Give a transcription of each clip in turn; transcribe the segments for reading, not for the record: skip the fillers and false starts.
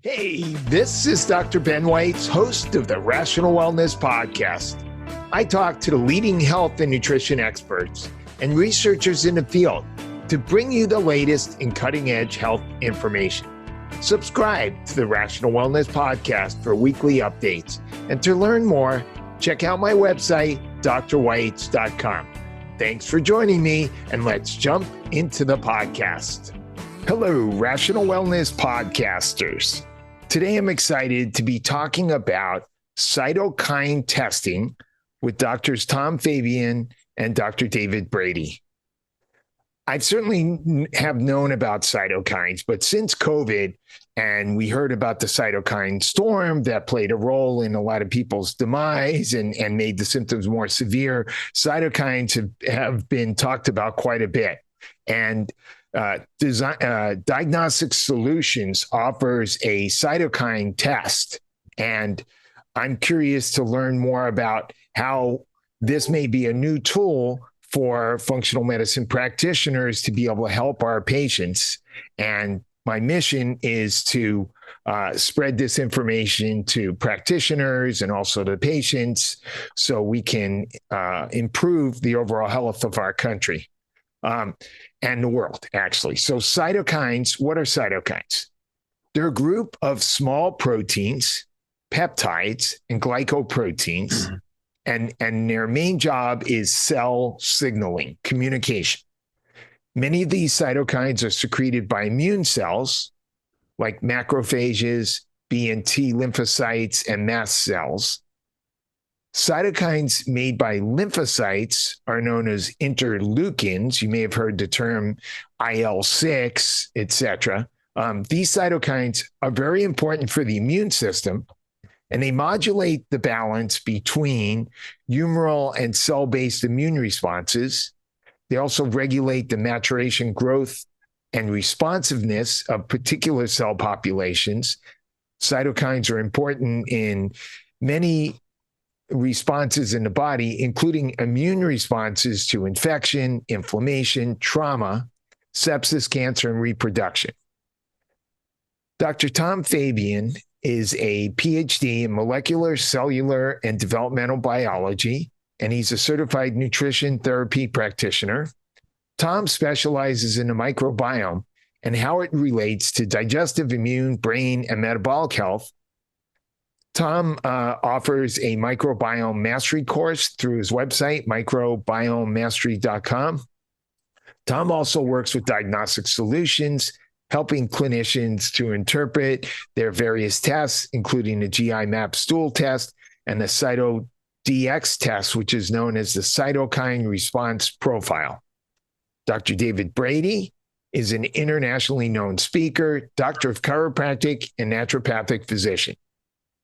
Hey, this is Dr. Ben Weitz, host of the Rational Wellness Podcast. I talk to the leading health and nutrition experts and researchers in the field to bring you the latest in cutting-edge health information. Subscribe to the Rational Wellness Podcast for weekly updates. And to learn more, check out my website, drweitz.com. Thanks for joining me, and let's jump into the podcast. Hello, Rational Wellness Podcasters. Today, I'm excited to be talking about cytokine testing with Drs. Tom Fabian and Dr. David Brady. I certainly have known about cytokines, but since COVID, and we heard about the cytokine storm that played a role in a lot of people's demise and made the symptoms more severe, cytokines have been talked about quite a bit. And Diagnostic Solutions offers a cytokine test, and I'm curious to learn more about how this may be a new tool for functional medicine practitioners to be able to help our patients. And my mission is to spread this information to practitioners and also to patients so we can improve the overall health of our country. And the world, actually. So cytokines, what are cytokines? They're a group of small proteins, peptides, and glycoproteins, and their main job is cell signaling, communication. Many of these cytokines are secreted by immune cells, like macrophages, B and T lymphocytes, and mast cells. Cytokines made by lymphocytes are known as interleukins. You may have heard the term IL-6, etc. These cytokines are very important for the immune system, and they modulate the balance between humoral and cell-based immune responses. They also regulate the maturation, growth, and responsiveness of particular cell populations. Cytokines are important in many responses in the body, including immune responses to infection, inflammation, trauma, sepsis, cancer, and reproduction. Dr. Tom Fabian is a PhD in molecular, cellular, and developmental biology, and he's a certified nutrition therapy practitioner. Tom specializes in the microbiome and how it relates to digestive, immune, brain, and metabolic health. Tom offers a microbiome mastery course through his website, microbiomemastery.com. Tom also works with Diagnostic Solutions, helping clinicians to interpret their various tests, including the GI map stool test and the CytoDX test, which is known as the cytokine response profile. Dr. David Brady is an internationally known speaker, doctor of chiropractic, and naturopathic physician.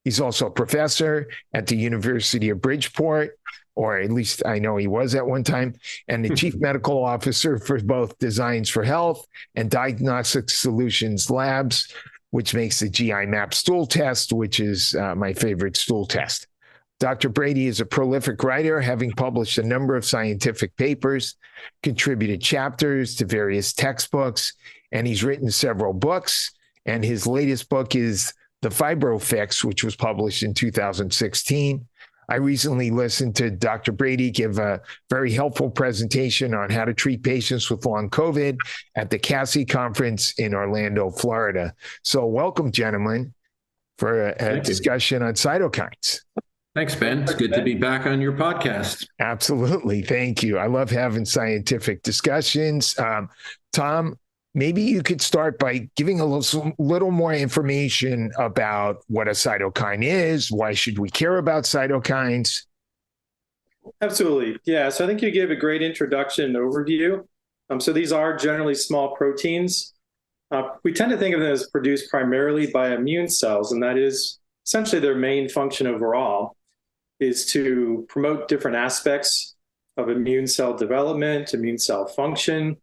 He's also a professor at the University of Bridgeport, or at least I know he was at one time, and the chief medical officer for both Designs for Health and Diagnostic Solutions Labs, which makes the GI map stool test, which is my favorite stool test. Dr. Brady is a prolific writer, having published a number of scientific papers, contributed chapters to various textbooks, and he's written several books. And his latest book is The Fibro Fix, which was published in 2016. I recently listened to Dr. Brady give a very helpful presentation on how to treat patients with long COVID at the CASI conference in Orlando, Florida. So welcome, gentlemen, for a discussion on cytokines. Thanks, Ben. It's good to be back on your podcast. Absolutely. Thank you. I love having scientific discussions. Tom, maybe you could start by giving a little more information about what a cytokine is. Why should we care about cytokines? Absolutely. Yeah. So I think you gave a great introduction and overview. So these are generally small proteins. We tend to think of them as produced primarily by immune cells, and that is essentially their main function overall, is to promote different aspects of immune cell development, immune cell function,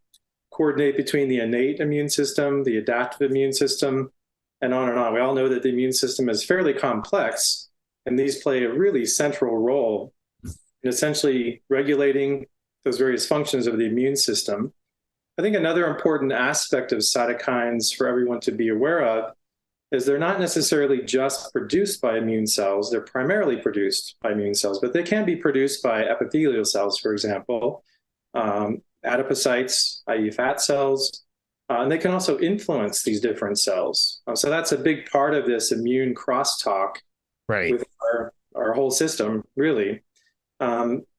coordinate between the innate immune system, the adaptive immune system, and on and on. We all know that the immune system is fairly complex, and these play a really central role in essentially regulating those various functions of the immune system. I think another important aspect of cytokines for everyone to be aware of is they're not necessarily just produced by immune cells. They're primarily produced by immune cells, but they can be produced by epithelial cells, for example, adipocytes, i.e. fat cells, and they can also influence these different cells. So that's a big part of this immune crosstalk with our whole system, really.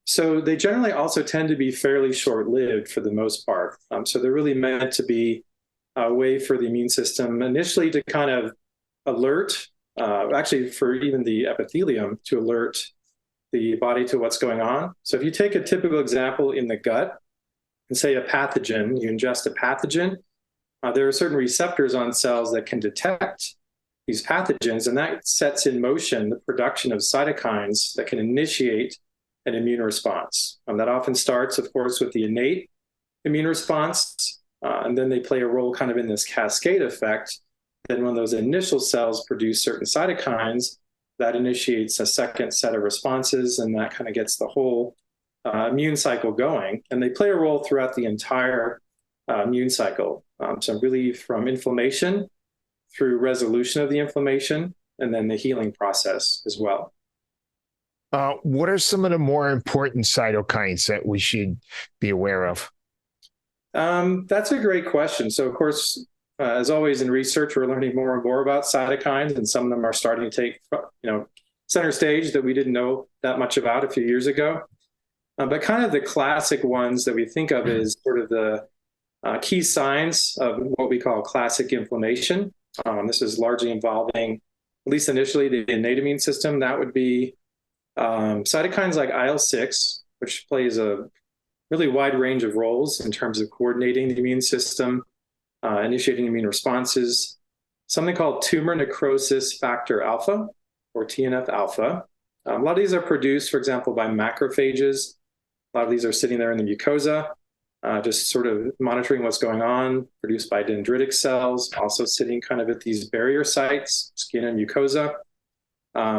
So they generally also tend to be fairly short-lived for the most part. So they're really meant to be a way for the immune system initially to kind of alert, actually for even the epithelium to alert the body to what's going on. So if you take a typical example in the gut and say a pathogen, you ingest a pathogen, there are certain receptors on cells that can detect these pathogens, and that sets in motion the production of cytokines that can initiate an immune response. That often starts, of course, with the innate immune response, and then they play a role kind of in this cascade effect. Then when those initial cells produce certain cytokines, that initiates a second set of responses, and that kind of gets the whole immune cycle going. And they play a role throughout the entire immune cycle. So really from inflammation through resolution of the inflammation, and then the healing process as well. What are some of the more important cytokines that we should be aware of? That's a great question. So, of course, as always in research, we're learning more and more about cytokines, and some of them are starting to take, center stage that we didn't know that much about a few years ago. But kind of the classic ones that we think of as sort of the key signs of what we call classic inflammation. This is largely involving, at least initially, the innate immune system. That would be cytokines like IL-6, which plays a really wide range of roles in terms of coordinating the immune system, initiating immune responses. Something called tumor necrosis factor alpha, or TNF alpha. A lot of these are produced, for example, by macrophages. A lot of these are sitting there in the mucosa, just sort of monitoring what's going on, produced by dendritic cells, also sitting kind of at these barrier sites, skin and mucosa.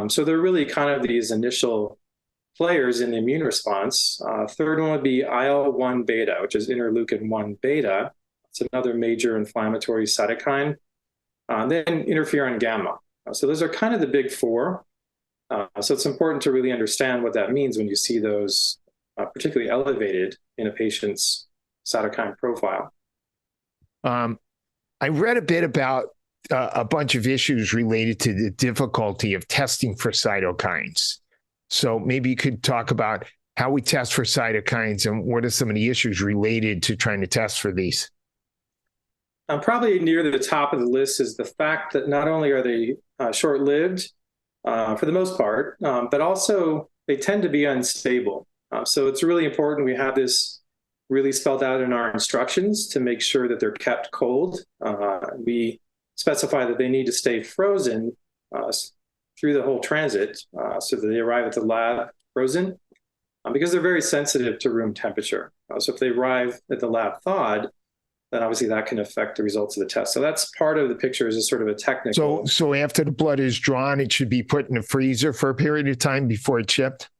So they're really kind of these initial players in the immune response. Third one would be IL-1 beta, which is interleukin-1 beta. It's another major inflammatory cytokine. Then interferon gamma. So those are kind of the big four. So it's important to really understand what that means when you see those particularly elevated in a patient's cytokine profile. I read a bit about a bunch of issues related to the difficulty of testing for cytokines. So maybe you could talk about how we test for cytokines and what are some of the issues related to trying to test for these. Probably near the top of the list is the fact that not only are they short-lived for the most part, but also they tend to be unstable. So it's really important we have this really spelled out in our instructions to make sure that they're kept cold. We specify that they need to stay frozen through the whole transit so that they arrive at the lab frozen because they're very sensitive to room temperature. So if they arrive at the lab thawed, then obviously that can affect the results of the test. So that's part of the picture is a sort of a technical. So after the blood is drawn, it should be put in the freezer for a period of time before it's shipped?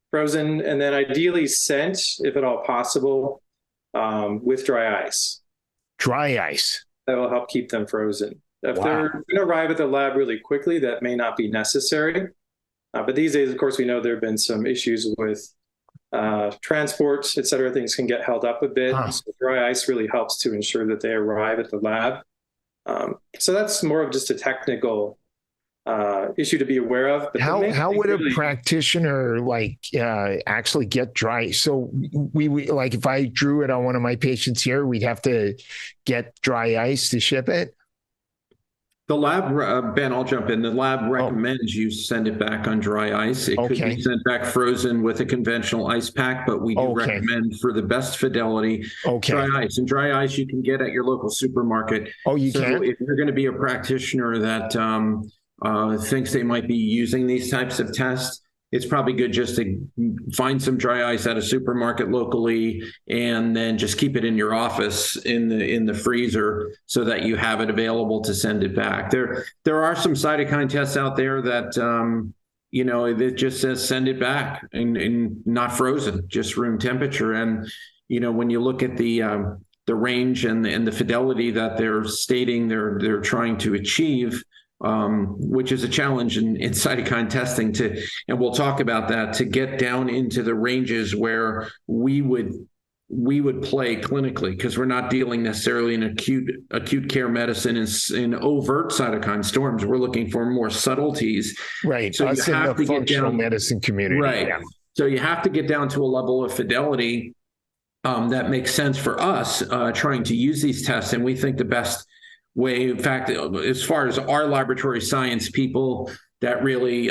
Frozen, and then ideally sent, if at all possible, with dry ice. Dry ice? That will help keep them frozen. If they're going to arrive at the lab really quickly, that may not be necessary. But these days, of course, we know there have been some issues with transport, et cetera. Things can get held up a bit. So dry ice really helps to ensure that they arrive at the lab. So that's more of just a technical issue to be aware of. But how would a practitioner actually get dry? So we like if I drew it on one of my patients here, we'd have to get dry ice to ship it. The lab, Ben, I'll jump in. The lab recommends you send it back on dry ice. It could be sent back frozen with a conventional ice pack, but we do recommend for the best fidelity dry ice. And dry ice you can get at your local supermarket. Oh, you can? If you're going to be a practitioner that thinks they might be using these types of tests, it's probably good just to find some dry ice at a supermarket locally and then just keep it in your office in the freezer so that you have it available to send it back. There are some cytokine tests out there that that just says send it back and not frozen, just room temperature. And when you look at the range and the fidelity that they're stating they're trying to achieve, which is a challenge in cytokine testing and we'll talk about that, to get down into the ranges where we would play clinically, because we're not dealing necessarily in acute care medicine in overt cytokine storms. We're looking for more subtleties. Right. So us you have in the to functional medicine community. Right. Yeah. So you have to get down to a level of fidelity that makes sense for us trying to use these tests. And we think the best way, in fact, as far as our laboratory science people that really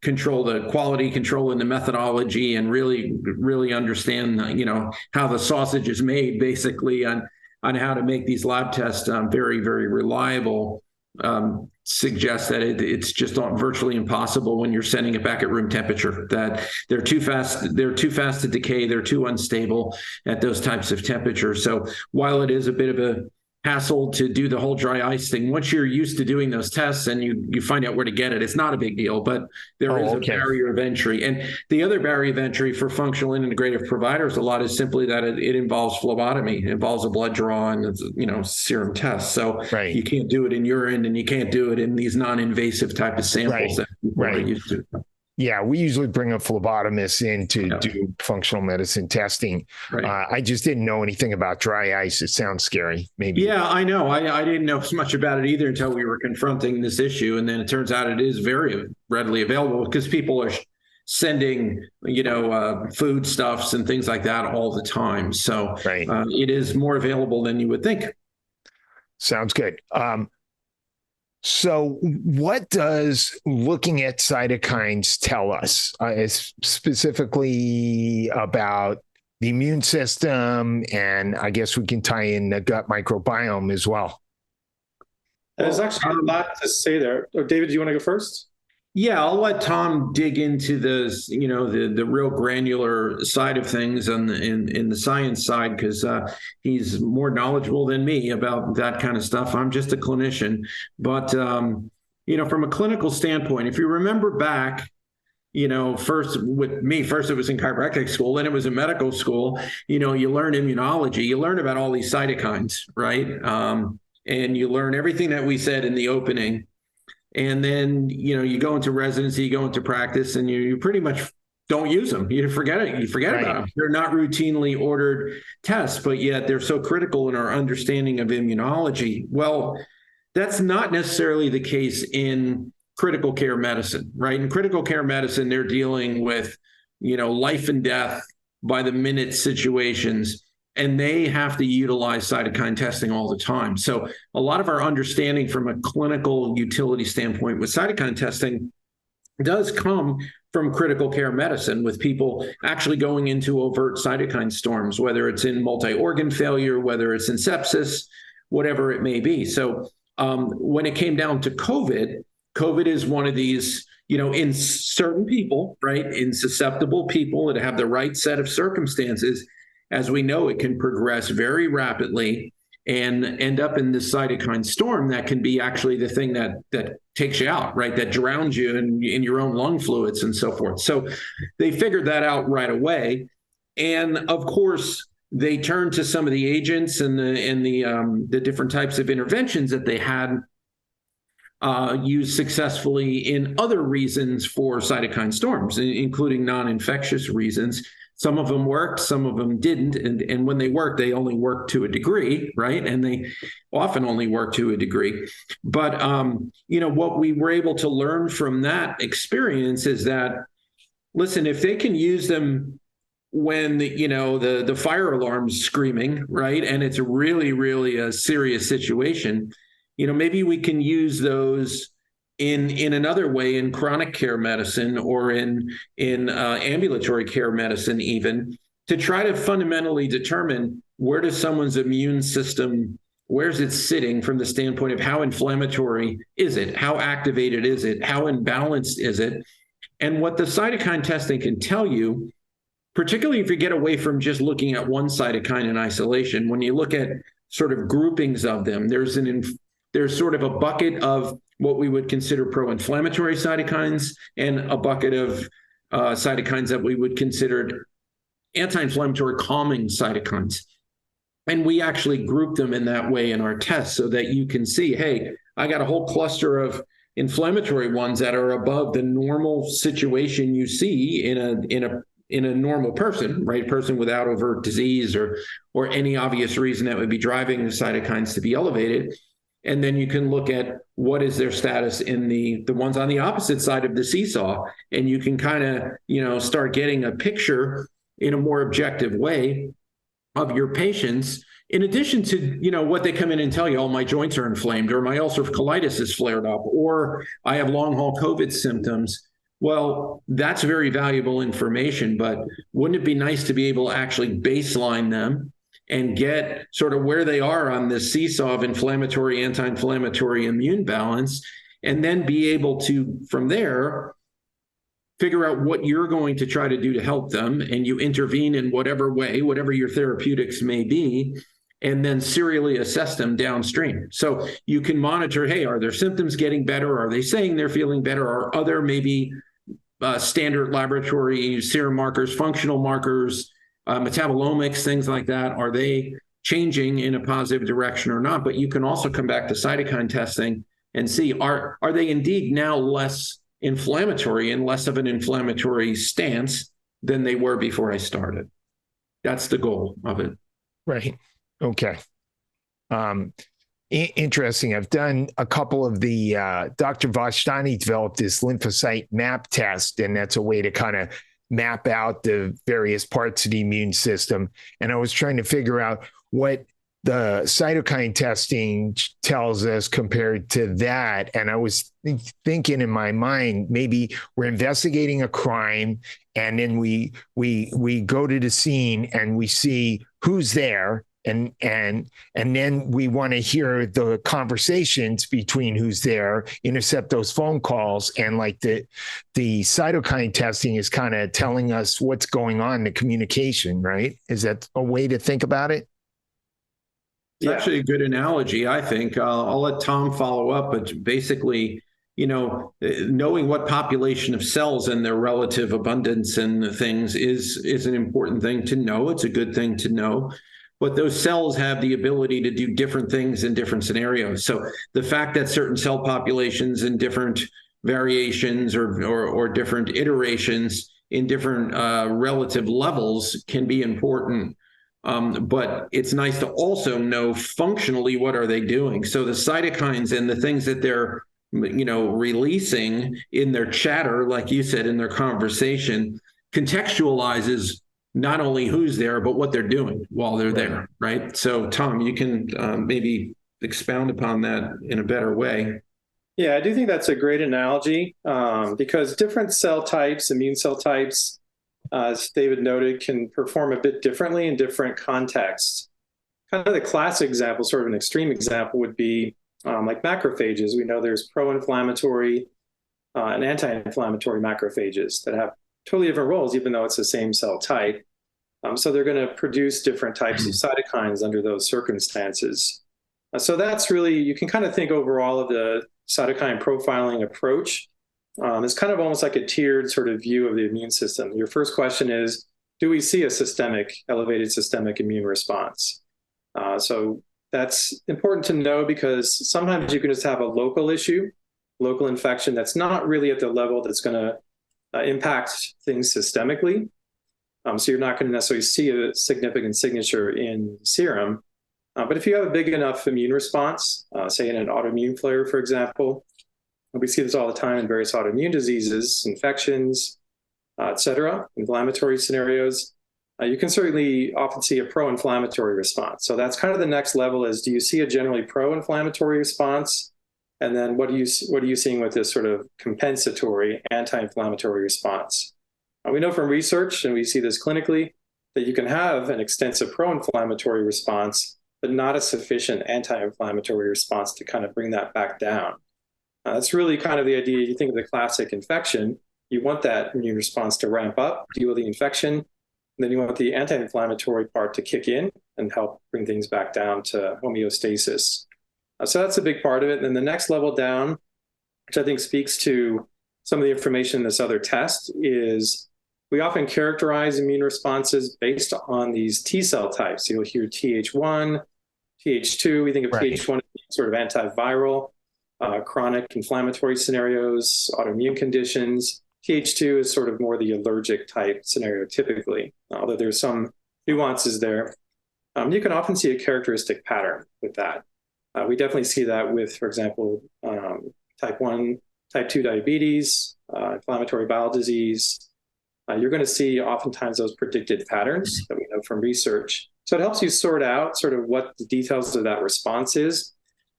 control the quality control and the methodology and really understand, how the sausage is made, basically on how to make these lab tests very, very reliable, suggests that it's just virtually impossible when you're sending it back at room temperature, that they're too fast to decay, they're too unstable at those types of temperatures. So while it is a bit of a hassle to do the whole dry ice thing, once you're used to doing those tests and you find out where to get it, it's not a big deal, but there is a barrier of entry. And the other barrier of entry for functional and integrative providers a lot is simply that it involves phlebotomy. It involves a blood draw and serum tests. So you can't do it in urine, and you can't do it in these non-invasive type of samples that people are used to. Yeah, we usually bring a phlebotomist in to do functional medicine testing. Right. I just didn't know anything about dry ice. It sounds scary. Maybe. Yeah, I know. I didn't know as much about it either until we were confronting this issue. And then it turns out it is very readily available, because people are sending, foodstuffs and things like that all the time. So it is more available than you would think. Sounds good. So what does looking at cytokines tell us, specifically about the immune system? And I guess we can tie in the gut microbiome as well. There's actually a lot to say there. David, do you want to go first? Yeah, I'll let Tom dig into the real granular side of things in the science side, because he's more knowledgeable than me about that kind of stuff. I'm just a clinician. But, from a clinical standpoint, if you remember back, first with me, first it was in chiropractic school, then it was in medical school, you learn immunology, you learn about all these cytokines, right? And you learn everything that we said in the opening. And then, you go into residency, you go into practice, and you pretty much don't use them. You forget it. You forget about them. They're not routinely ordered tests, but yet they're so critical in our understanding of immunology. Well, that's not necessarily the case in critical care medicine, right? In critical care medicine, they're dealing with, life and death by the minute situations, and they have to utilize cytokine testing all the time. So a lot of our understanding from a clinical utility standpoint with cytokine testing does come from critical care medicine, with people actually going into overt cytokine storms, whether it's in multi-organ failure, whether it's in sepsis, whatever it may be. So when it came down to COVID is one of these, in certain people, right, in susceptible people that have the right set of circumstances, as we know, it can progress very rapidly and end up in this cytokine storm that can be actually the thing that takes you out, right? That drowns you in your own lung fluids and so forth. So they figured that out right away. And of course, they turned to some of the agents and the different types of interventions that they had used successfully in other reasons for cytokine storms, including non-infectious reasons. Some of them worked, some of them didn't. And when they worked, they only worked to a degree, right? And they often only work to a degree. But, what we were able to learn from that experience is that, listen, if they can use them when, the fire alarm's screaming, right? And it's really, really a serious situation, maybe we can use those in another way in chronic care medicine or in ambulatory care medicine, even to try to fundamentally determine where does someone's immune system, where's it sitting from the standpoint of how inflammatory is it, how activated is it, how imbalanced is it, and what the cytokine testing can tell you, particularly if you get away from just looking at one cytokine in isolation. When you look at sort of groupings of them, there's sort of a bucket of what we would consider pro-inflammatory cytokines and a bucket of cytokines that we would consider anti-inflammatory calming cytokines. And we actually group them in that way in our tests so that you can see, hey, I got a whole cluster of inflammatory ones that are above the normal situation you see in a normal person, right? Person without overt disease or any obvious reason that would be driving the cytokines to be elevated. And then you can look at what is their status in the ones on the opposite side of the seesaw. And you can kind of, start getting a picture in a more objective way of your patients, in addition to, what they come in and tell you, oh, my joints are inflamed, or my ulcerative colitis is flared up, or I have long haul COVID symptoms. Well, that's very valuable information, but wouldn't it be nice to be able to actually baseline them and get sort of where they are on this seesaw of inflammatory, anti-inflammatory immune balance, and then be able to, from there, figure out what you're going to try to do to help them, and you intervene in whatever way, whatever your therapeutics may be, and then serially assess them downstream. So you can monitor, hey, are their symptoms getting better? Are they saying they're feeling better? Are other maybe standard laboratory serum markers, functional markers, metabolomics, things like that, are they changing in a positive direction or not? But you can also come back to cytokine testing and see, are they indeed now less inflammatory and less of an inflammatory stance than they were before I started? That's the goal of it. Right. Okay. Interesting. I've done a couple of the, Dr. Vashani developed this lymphocyte map test, and that's a way to kind of map out the various parts of the immune system. And I was trying to figure out what the cytokine testing tells us compared to that. And I was thinking in my mind, maybe we're investigating a crime, and then we go to the scene and we see who's there. And then we want to hear the conversations between who's there, intercept those phone calls, and like the cytokine testing is kind of telling us what's going on, the communication, right? Is that a way to think about it? It's actually a good analogy, I think. I'll let Tom follow up, but basically, knowing what population of cells and their relative abundance and things is an important thing to know. It's a good thing to know. But those cells have the ability to do different things in different scenarios. So the fact that certain cell populations in different variations or different iterations in different relative levels can be important. But it's nice to also know functionally what are they doing. So the cytokines and the things that they're releasing in their chatter, like you said, in their conversation, contextualizes not only who's there, but what they're doing while they're there, right? So, Tom, you can maybe expound upon that in a better way. Yeah, I do think that's a great analogy because different cell types, immune cell types, as David noted, can perform a bit differently in different contexts. Kind of the classic example, sort of an extreme example, would be like macrophages. We know there's pro-inflammatory and anti-inflammatory macrophages that have totally different roles, even though it's the same cell type. So they're going to produce different types of cytokines under those circumstances. So that's really, you can kind of think overall of the cytokine profiling approach. It's kind of almost like a tiered sort of view of the immune system. Your first question is, do we see a elevated systemic immune response? So that's important to know because sometimes you can just have a local issue, local infection that's not really at the level that's going to impact things systemically. So you're not going to necessarily see a significant signature in serum. But if you have a big enough immune response, say in an autoimmune flare, for example, we see this all the time in various autoimmune diseases, infections, et cetera, inflammatory scenarios, you can certainly often see a pro-inflammatory response. So that's kind of the next level is, do you see a generally pro-inflammatory response? And then what are you seeing with this sort of compensatory anti-inflammatory response? We know from research, and we see this clinically, that you can have an extensive pro-inflammatory response, but not a sufficient anti-inflammatory response to kind of bring that back down. That's really kind of the idea. You think of the classic infection, you want that immune response to ramp up, deal with the infection, and then you want the anti-inflammatory part to kick in and help bring things back down to homeostasis. So that's a big part of it. And then the next level down, which I think speaks to some of the information in this other test, is we often characterize immune responses based on these T cell types. You'll hear Th1, Th2. We think of Th1 as sort of antiviral. chronic inflammatory scenarios, autoimmune conditions. Th2 is sort of more the allergic type scenario typically, although there's some nuances there. You can often see a characteristic pattern with that. We definitely see that with, for example, type 1, type 2 diabetes, inflammatory bowel disease. You're going to see oftentimes those predicted patterns that we know from research. So it helps you sort out sort of what the details of that response is,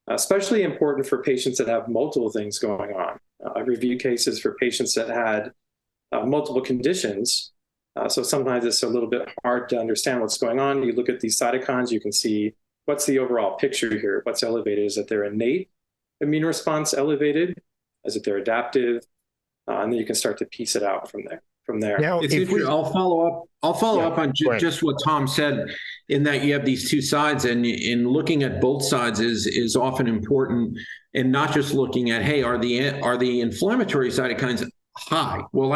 especially important for patients that have multiple things going on. I've reviewed cases for patients that had multiple conditions. So sometimes it's a little bit hard to understand what's going on. You look at these cytokines, you can see what's the overall picture here. What's elevated? Is that their innate immune response elevated? Is it their adaptive? And then you can start to piece it out from there. Now, I'll follow up on just what Tom said, in that you have these two sides, and in looking at both sides is often important, and not just looking at, hey, are the inflammatory cytokines high? Well,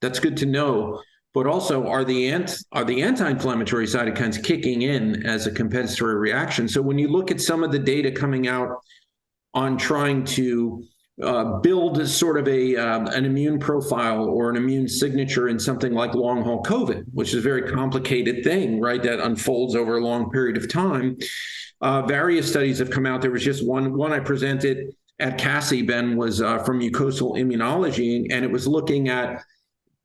that's good to know, but also are the anti-inflammatory cytokines kicking in as a compensatory reaction? So when you look at some of the data coming out on trying to build sort of an immune profile or an immune signature in something like long haul COVID, which is a very complicated thing, right? That unfolds over a long period of time. Various studies have come out. There was just one I presented at CASI, Ben, was from mucosal immunology, and it was looking at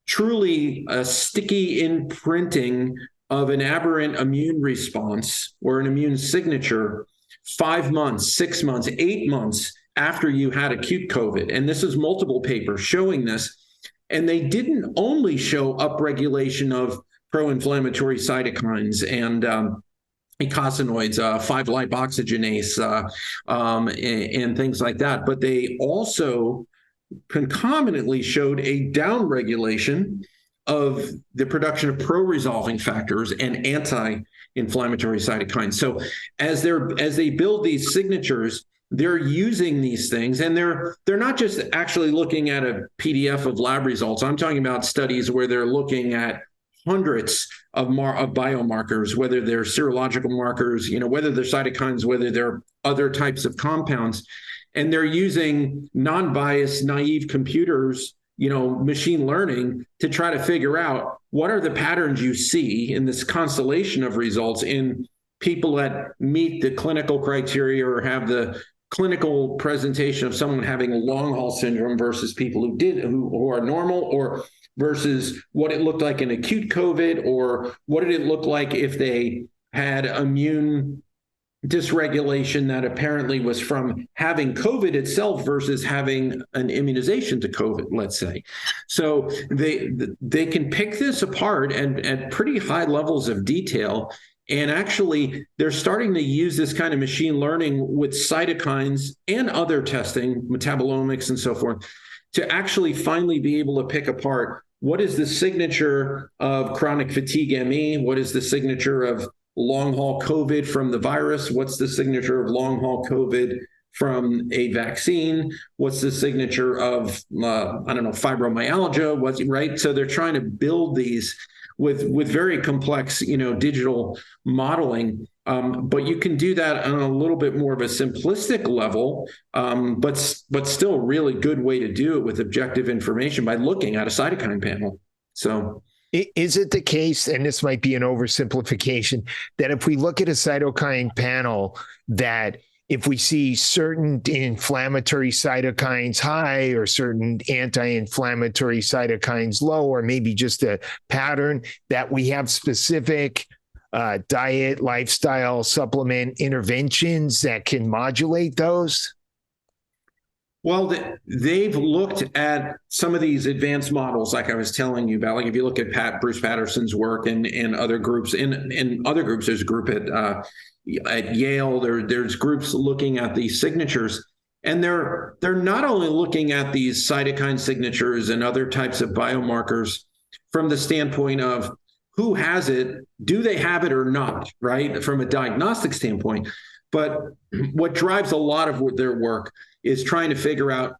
truly a sticky imprinting of an aberrant immune response or an immune signature 5 months, 6 months, 8 months after you had acute COVID. And this is multiple papers showing this. And they didn't only show upregulation of pro-inflammatory cytokines and eicosanoids, 5-lipoxygenase, and things like that, but they also concomitantly showed a downregulation of the production of pro-resolving factors and anti-inflammatory cytokines. So as they build these signatures, they're using these things, and they're not just actually looking at a PDF of lab results. I'm talking about studies where they're looking at hundreds of biomarkers, whether they're serological markers, whether they're cytokines, whether they're other types of compounds, and they're using non-biased, naive computers, machine learning, to try to figure out what are the patterns you see in this constellation of results in people that meet the clinical criteria or have the clinical presentation of someone having a long haul syndrome versus people who are normal, or versus what it looked like in acute COVID, or what did it look like if they had immune dysregulation that apparently was from having COVID itself versus having an immunization to COVID, let's say. So they can pick this apart and at pretty high levels of detail. And actually, they're starting to use this kind of machine learning with cytokines and other testing, metabolomics and so forth, to actually finally be able to pick apart what is the signature of chronic fatigue ME, what is the signature of long-haul COVID from the virus, what's the signature of long-haul COVID from a vaccine, what's the signature of, fibromyalgia, right? So they're trying to build these with very complex, digital modeling. But you can do that on a little bit more of a simplistic level, but still really good way to do it with objective information by looking at a cytokine panel. So is it the case, and this might be an oversimplification, that if we look at a cytokine panel, that if we see certain inflammatory cytokines high or certain anti-inflammatory cytokines low, or maybe just a pattern, that we have specific diet, lifestyle, supplement interventions that can modulate those? Well, they've looked at some of these advanced models, like I was telling you about. Like if you look at Bruce Patterson's work and other groups, in other groups, there's a group at Yale, there's groups looking at these signatures, and they're not only looking at these cytokine signatures and other types of biomarkers from the standpoint of who has it, do they have it or not, right? From a diagnostic standpoint. But what drives a lot of their work is trying to figure out,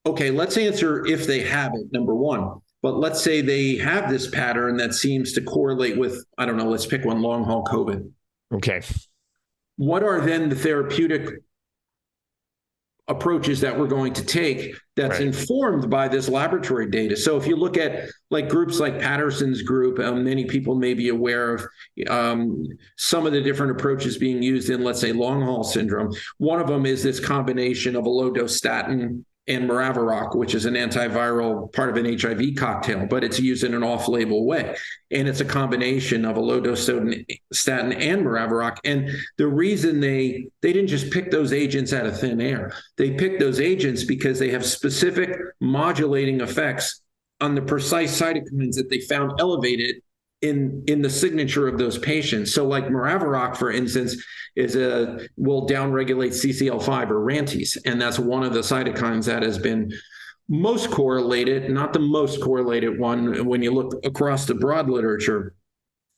okay, let's answer if they have it, number one. But let's say they have this pattern that seems to correlate with, let's pick one, long haul COVID. Okay. What are then the therapeutic approaches that we're going to take that's Right. informed by this laboratory data. So if you look at like groups like Patterson's group, many people may be aware of some of the different approaches being used in, let's say, long haul syndrome. One of them is this combination of a low dose statin and Maraviroc, which is an antiviral part of an HIV cocktail, but it's used in an off-label way. And it's a combination of a low-dose statin and Maraviroc. And the reason they didn't just pick those agents out of thin air. They picked those agents because they have specific modulating effects on the precise cytokines that they found elevated in the signature of those patients. So like Maraviroc, for instance, will downregulate CCL5 or RANTES, and that's one of the cytokines that has been most correlated, not the most correlated one when you look across the broad literature,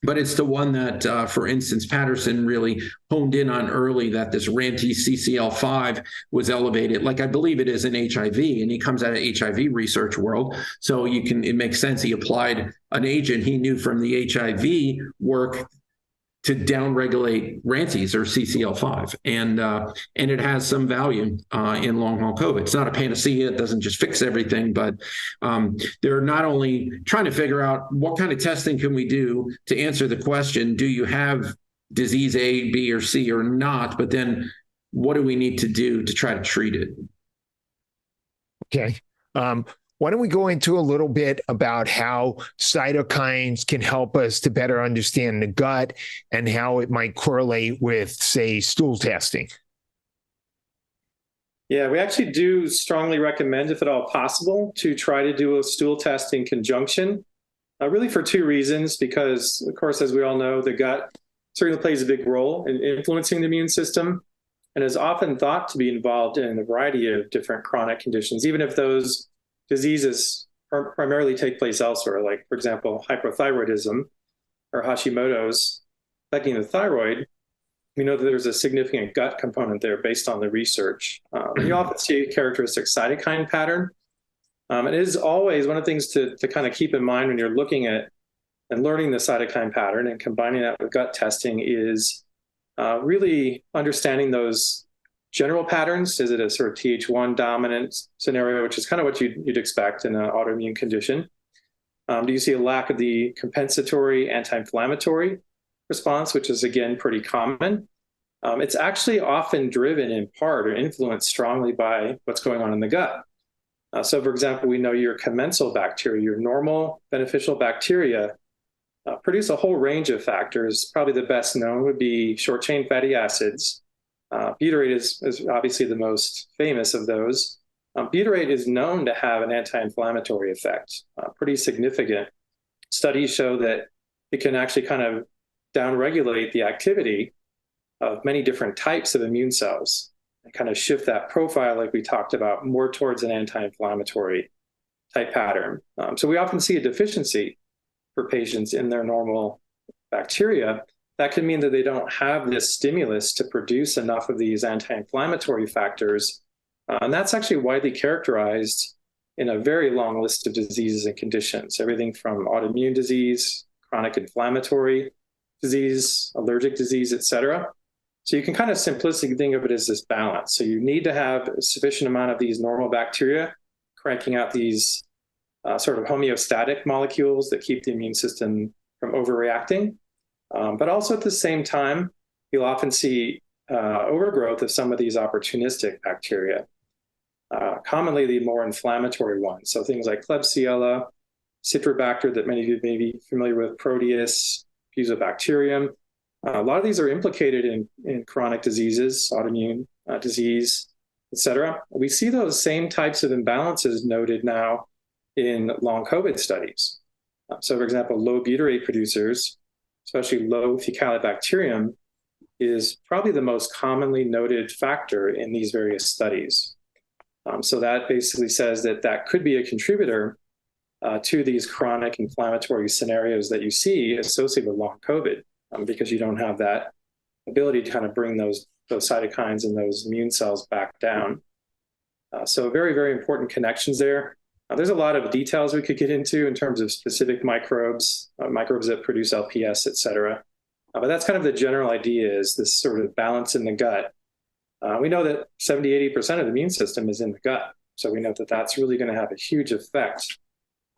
but it's the one that, for instance, Patterson really honed in on early, that this RANTES CCL5 was elevated, like I believe it is in HIV, and he comes out of HIV research world. So it makes sense. He applied an agent he knew from the HIV work to downregulate RANTES or CCL5, and it has some value in long haul COVID. It's not a panacea; it doesn't just fix everything, but they're not only trying to figure out what kind of testing can we do to answer the question: do you have disease A, B, or C, or not? But then, what do we need to do to try to treat it? Okay. Why don't we go into a little bit about how cytokines can help us to better understand the gut and how it might correlate with, say, stool testing? Yeah, we actually do strongly recommend, if at all possible, to try to do a stool test in conjunction, really for two reasons. Because, of course, as we all know, the gut certainly plays a big role in influencing the immune system and is often thought to be involved in a variety of different chronic conditions, even if those diseases primarily take place elsewhere, like, for example, hypothyroidism or Hashimoto's affecting the thyroid. We know that there's a significant gut component there based on the research. You often see a characteristic cytokine pattern. It is always one of the things to kind of keep in mind when you're looking at and learning the cytokine pattern and combining that with gut testing is really understanding those general patterns. Is it a sort of Th1 dominant scenario, which is kind of what you'd expect in an autoimmune condition? Do you see a lack of the compensatory anti-inflammatory response, which is, again, pretty common? It's actually often driven in part or influenced strongly by what's going on in the gut. So, for example, we know your commensal bacteria, your normal beneficial bacteria, produce a whole range of factors. Probably the best known would be short-chain fatty acids. Butyrate is obviously the most famous of those. Butyrate is known to have an anti-inflammatory effect, pretty significant. Studies show that it can actually kind of downregulate the activity of many different types of immune cells and kind of shift that profile, like we talked about, more towards an anti-inflammatory type pattern. So we often see a deficiency for patients in their normal bacteria. That can mean that they don't have this stimulus to produce enough of these anti-inflammatory factors. And that's actually widely characterized in a very long list of diseases and conditions, everything from autoimmune disease, chronic inflammatory disease, allergic disease, et cetera. So you can kind of simplistically think of it as this balance. So you need to have a sufficient amount of these normal bacteria cranking out these sort of homeostatic molecules that keep the immune system from overreacting. But also at the same time, you'll often see overgrowth of some of these opportunistic bacteria, commonly the more inflammatory ones. So things like Klebsiella, Citrobacter that many of you may be familiar with, Proteus, Fusobacterium. A lot of these are implicated in chronic diseases, autoimmune disease, et cetera. We see those same types of imbalances noted now in long COVID studies. So, for example, low butyrate producers, especially low Faecalibacterium, is probably the most commonly noted factor in these various studies. So that basically says that could be a contributor to these chronic inflammatory scenarios that you see associated with long COVID, because you don't have that ability to kind of bring those cytokines and those immune cells back down. So very, very important connections there. There's a lot of details we could get into in terms of specific microbes that produce LPS, et cetera. But that's kind of the general idea, is this sort of balance in the gut We know that 70-80% of the immune system is in the gut. So we know that that's really going to have a huge effect.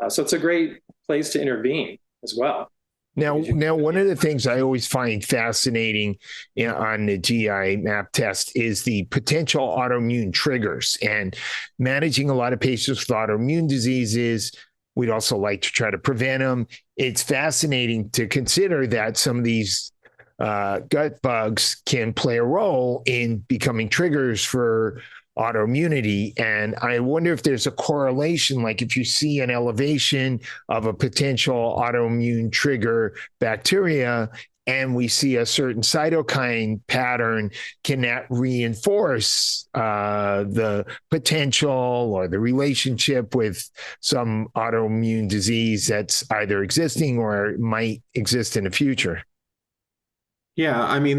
So it's a great place to intervene as well. Now, one of the things I always find fascinating on the GI map test is the potential autoimmune triggers, and managing a lot of patients with autoimmune diseases. We'd also like to try to prevent them. It's fascinating to consider that some of these gut bugs can play a role in becoming triggers for autoimmunity. And I wonder if there's a correlation, like if you see an elevation of a potential autoimmune trigger bacteria and we see a certain cytokine pattern, can that reinforce the potential or the relationship with some autoimmune disease that's either existing or might exist in the future? Yeah, I mean,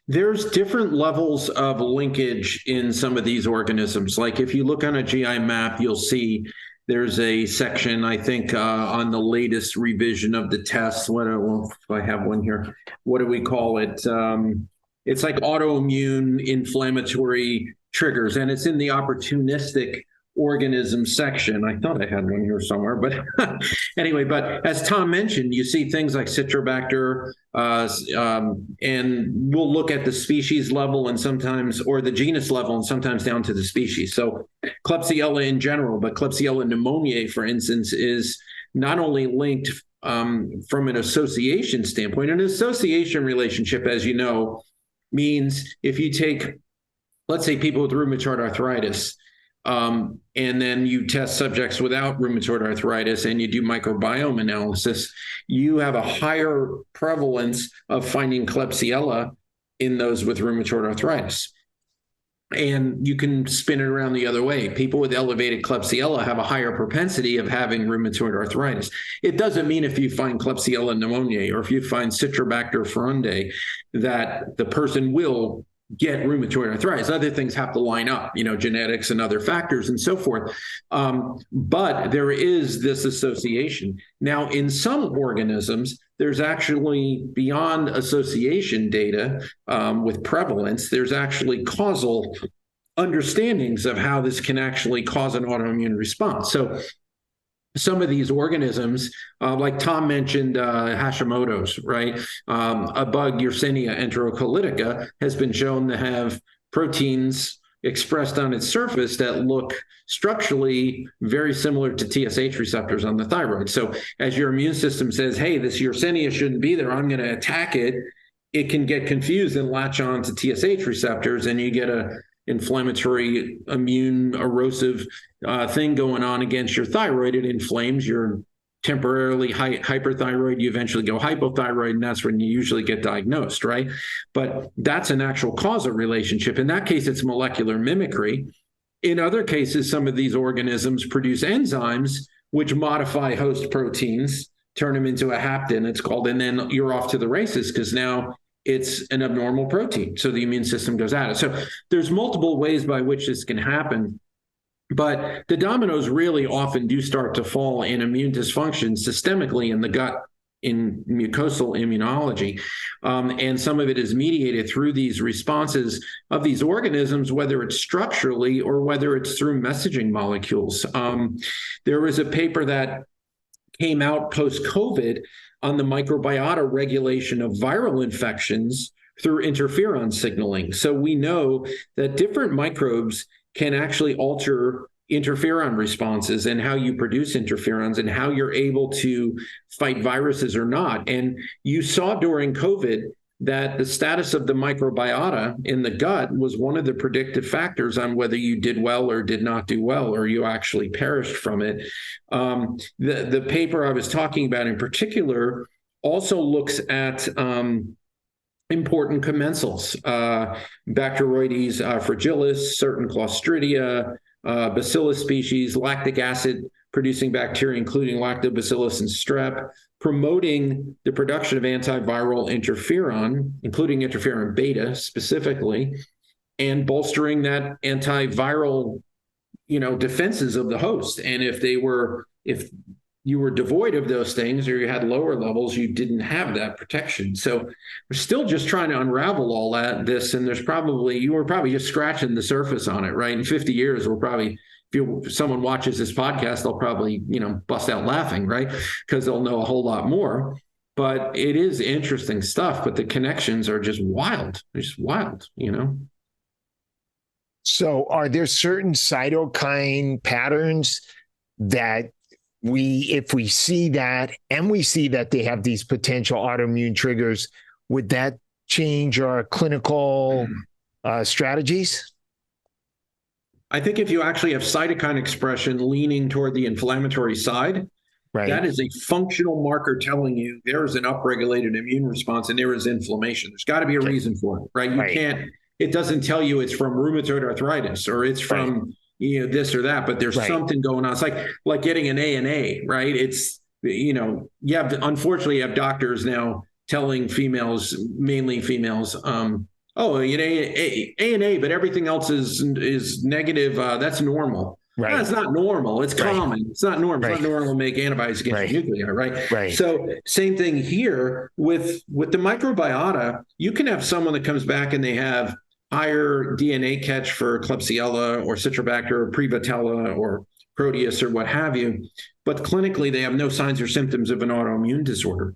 there's different levels of linkage in some of these organisms. Like if you look on a GI map, you'll see there's a section, I think, on the latest revision of the test. If I have one here, what do we call it? It's like autoimmune inflammatory triggers, and it's in the opportunistic organism section. I thought I had one here somewhere, but anyway, but as Tom mentioned, you see things like Citrobacter, and we'll look at the species level and sometimes, or the genus level and sometimes down to the species. So Klebsiella in general, but Klebsiella pneumoniae, for instance, is not only linked from an association standpoint. An association relationship, as you know, means if you take, let's say, people with rheumatoid arthritis, and then you test subjects without rheumatoid arthritis and you do microbiome analysis, you have a higher prevalence of finding Klebsiella in those with rheumatoid arthritis. And you can spin it around the other way. People with elevated Klebsiella have a higher propensity of having rheumatoid arthritis. It doesn't mean if you find Klebsiella pneumoniae or if you find Citrobacter furundae that the person will get rheumatoid arthritis. Other things have to line up, genetics and other factors and so forth. But there is this association. Now, in some organisms, there's actually, beyond association data with prevalence, there's actually causal understandings of how this can actually cause an autoimmune response. So some of these organisms, like Tom mentioned, Hashimoto's, right? A bug, Yersinia enterocolitica, has been shown to have proteins expressed on its surface that look structurally very similar to TSH receptors on the thyroid. So as your immune system says, hey, this Yersinia shouldn't be there, I'm going to attack it, it can get confused and latch on to TSH receptors, and you get a inflammatory, immune, erosive thing going on against your thyroid. It inflames. You're temporarily hyperthyroid. You eventually go hypothyroid, and that's when you usually get diagnosed, right? But that's an actual causal relationship. In that case, it's molecular mimicry. In other cases, some of these organisms produce enzymes which modify host proteins, turn them into a hapten, it's called, and then you're off to the races because now it's an abnormal protein. So the immune system goes at it. So there's multiple ways by which this can happen. But the dominoes really often do start to fall in immune dysfunction systemically in the gut, in mucosal immunology. And some of it is mediated through these responses of these organisms, whether it's structurally or whether it's through messaging molecules. There was a paper that came out post-COVID on the microbiota regulation of viral infections through interferon signaling. So we know that different microbes can actually alter interferon responses and how you produce interferons and how you're able to fight viruses or not. And you saw during COVID that the status of the microbiota in the gut was one of the predictive factors on whether you did well or did not do well, or you actually perished from it. The paper I was talking about in particular also looks at important commensals, Bacteroides fragilis, certain Clostridia, Bacillus species, lactic acid producing bacteria, including Lactobacillus and strep, promoting the production of antiviral interferon, including interferon beta specifically, and bolstering that antiviral, defenses of the host. And if you were devoid of those things or you had lower levels, you didn't have that protection. So we're still just trying to unravel all this. And you were probably just scratching the surface on it, right? In 50 years, we'll probably, if someone watches this podcast, they'll probably, bust out laughing, right? Because they'll know a whole lot more. But it is interesting stuff, but the connections are just wild. They're just wild, So are there certain cytokine patterns that if we see that and we see that they have these potential autoimmune triggers, would that change our clinical strategies? I think if you actually have cytokine expression leaning toward the inflammatory side, right, that is a functional marker telling you there is an upregulated immune response and there is inflammation. There's got to be a reason for it, right? You can't, it doesn't tell you it's from rheumatoid arthritis or it's from this or that, but there's something going on. It's like getting an ANA, right? It's, unfortunately you have doctors now telling females, mainly females, ANA, but everything else is negative. That's normal. Right. No, it's not normal. It's common. It's not normal. It's not normal to make antibodies against nuclei, right? So same thing here with the microbiota. You can have someone that comes back and they have higher DNA catch for Klebsiella or Citrobacter or Prevotella or Proteus or what have you, but clinically they have no signs or symptoms of an autoimmune disorder.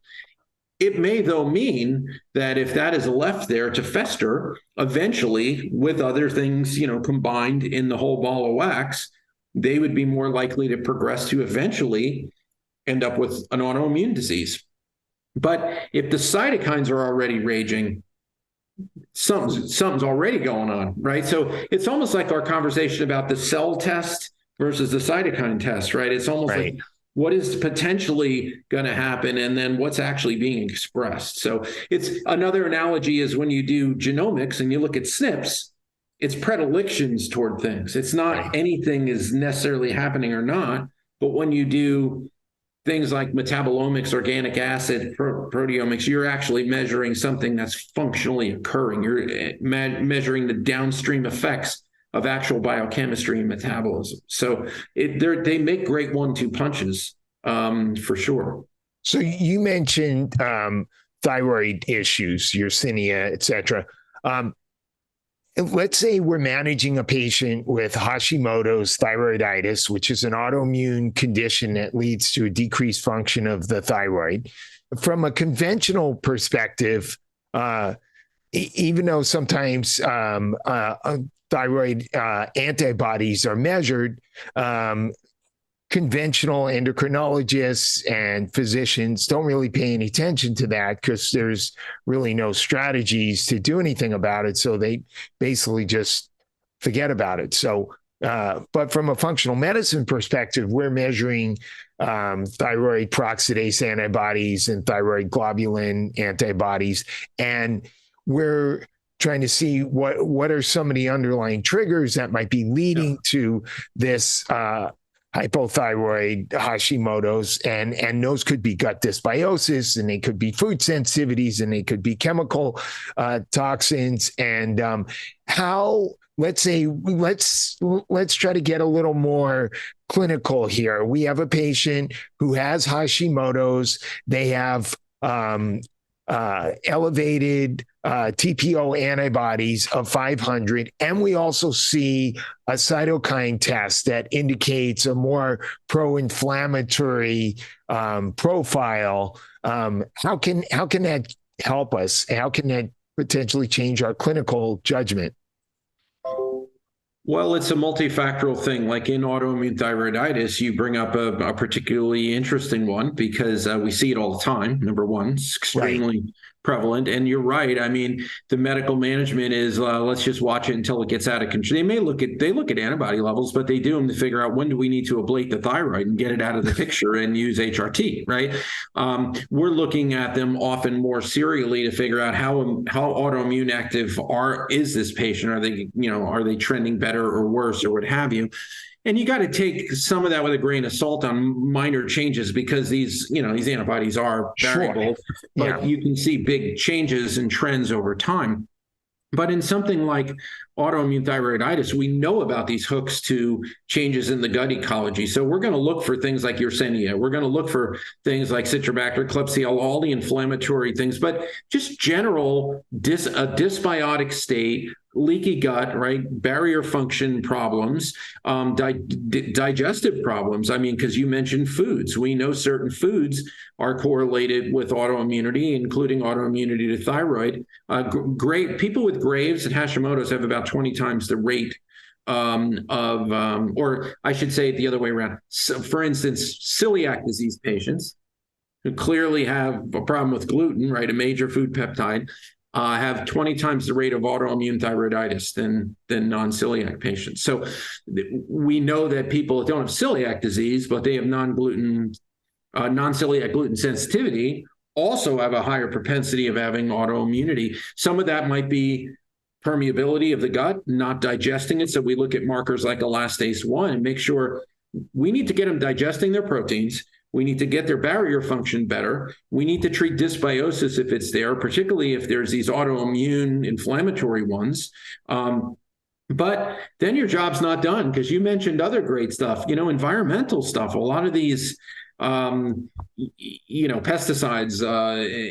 It may, though, mean that if that is left there to fester, eventually with other things, combined in the whole ball of wax, they would be more likely to progress to eventually end up with an autoimmune disease. But if the cytokines are already raging, something's already going on, right? So it's almost like our conversation about the cell test versus the cytokine test, right? It's almost like what is potentially going to happen and then what's actually being expressed. So it's another analogy is when you do genomics and you look at SNPs, it's predilections toward things. It's not anything is necessarily happening or not, but when you do things like metabolomics, organic acid, proteomics, you're actually measuring something that's functionally occurring. You're measuring the downstream effects of actual biochemistry and metabolism. So they make great 1-2 punches for sure. So you mentioned thyroid issues, Yersinia, et cetera. Let's say we're managing a patient with Hashimoto's thyroiditis, which is an autoimmune condition that leads to a decreased function of the thyroid. From a conventional perspective, even though sometimes thyroid antibodies are measured, conventional endocrinologists and physicians don't really pay any attention to that because there's really no strategies to do anything about it. So they basically just forget about it. So, but from a functional medicine perspective, we're measuring thyroid peroxidase antibodies and thyroid globulin antibodies, and we're trying to see what are some of the underlying triggers that might be leading to this hypothyroid Hashimoto's, and those could be gut dysbiosis, and they could be food sensitivities, and they could be chemical toxins. And let's try to get a little more clinical here. We have a patient who has Hashimoto's. They have elevated TPO antibodies of 500. And we also see a cytokine test that indicates a more pro-inflammatory profile. How can that help us? How can that potentially change our clinical judgment? Well, it's a multifactorial thing. Like in autoimmune thyroiditis, you bring up a particularly interesting one because we see it all the time. Number one, it's extremely prevalent. And you're right. I mean, the medical management is let's just watch it until it gets out of control. They look at antibody levels, but they do them to figure out when do we need to ablate the thyroid and get it out of the picture and use HRT, right? We're looking at them often more serially to figure out how autoimmune active is this patient? Are they trending better or worse or what have you? And you got to take some of that with a grain of salt on minor changes because these antibodies are variable, but you can see big changes and trends over time. But in something like autoimmune thyroiditis, we know about these hooks to changes in the gut ecology. So we're going to look for things like Yersinia. We're going to look for things like Citrobacter, Klebsiella, all the inflammatory things, but just general a dysbiotic state, leaky gut, right? Barrier function problems, digestive problems. I mean, because you mentioned foods. We know certain foods are correlated with autoimmunity, including autoimmunity to thyroid. Great people with Graves and Hashimoto's have about 20 times the rate or I should say it the other way around. So, for instance, celiac disease patients who clearly have a problem with gluten, right? A major food peptide. Have 20 times the rate of autoimmune thyroiditis than non-celiac patients. So we know that people that don't have celiac disease, but they have non-celiac gluten sensitivity, also have a higher propensity of having autoimmunity. Some of that might be permeability of the gut, not digesting it. So we look at markers like elastase 1 and make sure we need to get them digesting their proteins. We need to get their barrier function better. We need to treat dysbiosis if it's there, particularly if there's these autoimmune inflammatory ones. But then your job's not done, because you mentioned other great stuff, environmental stuff. A lot of these, pesticides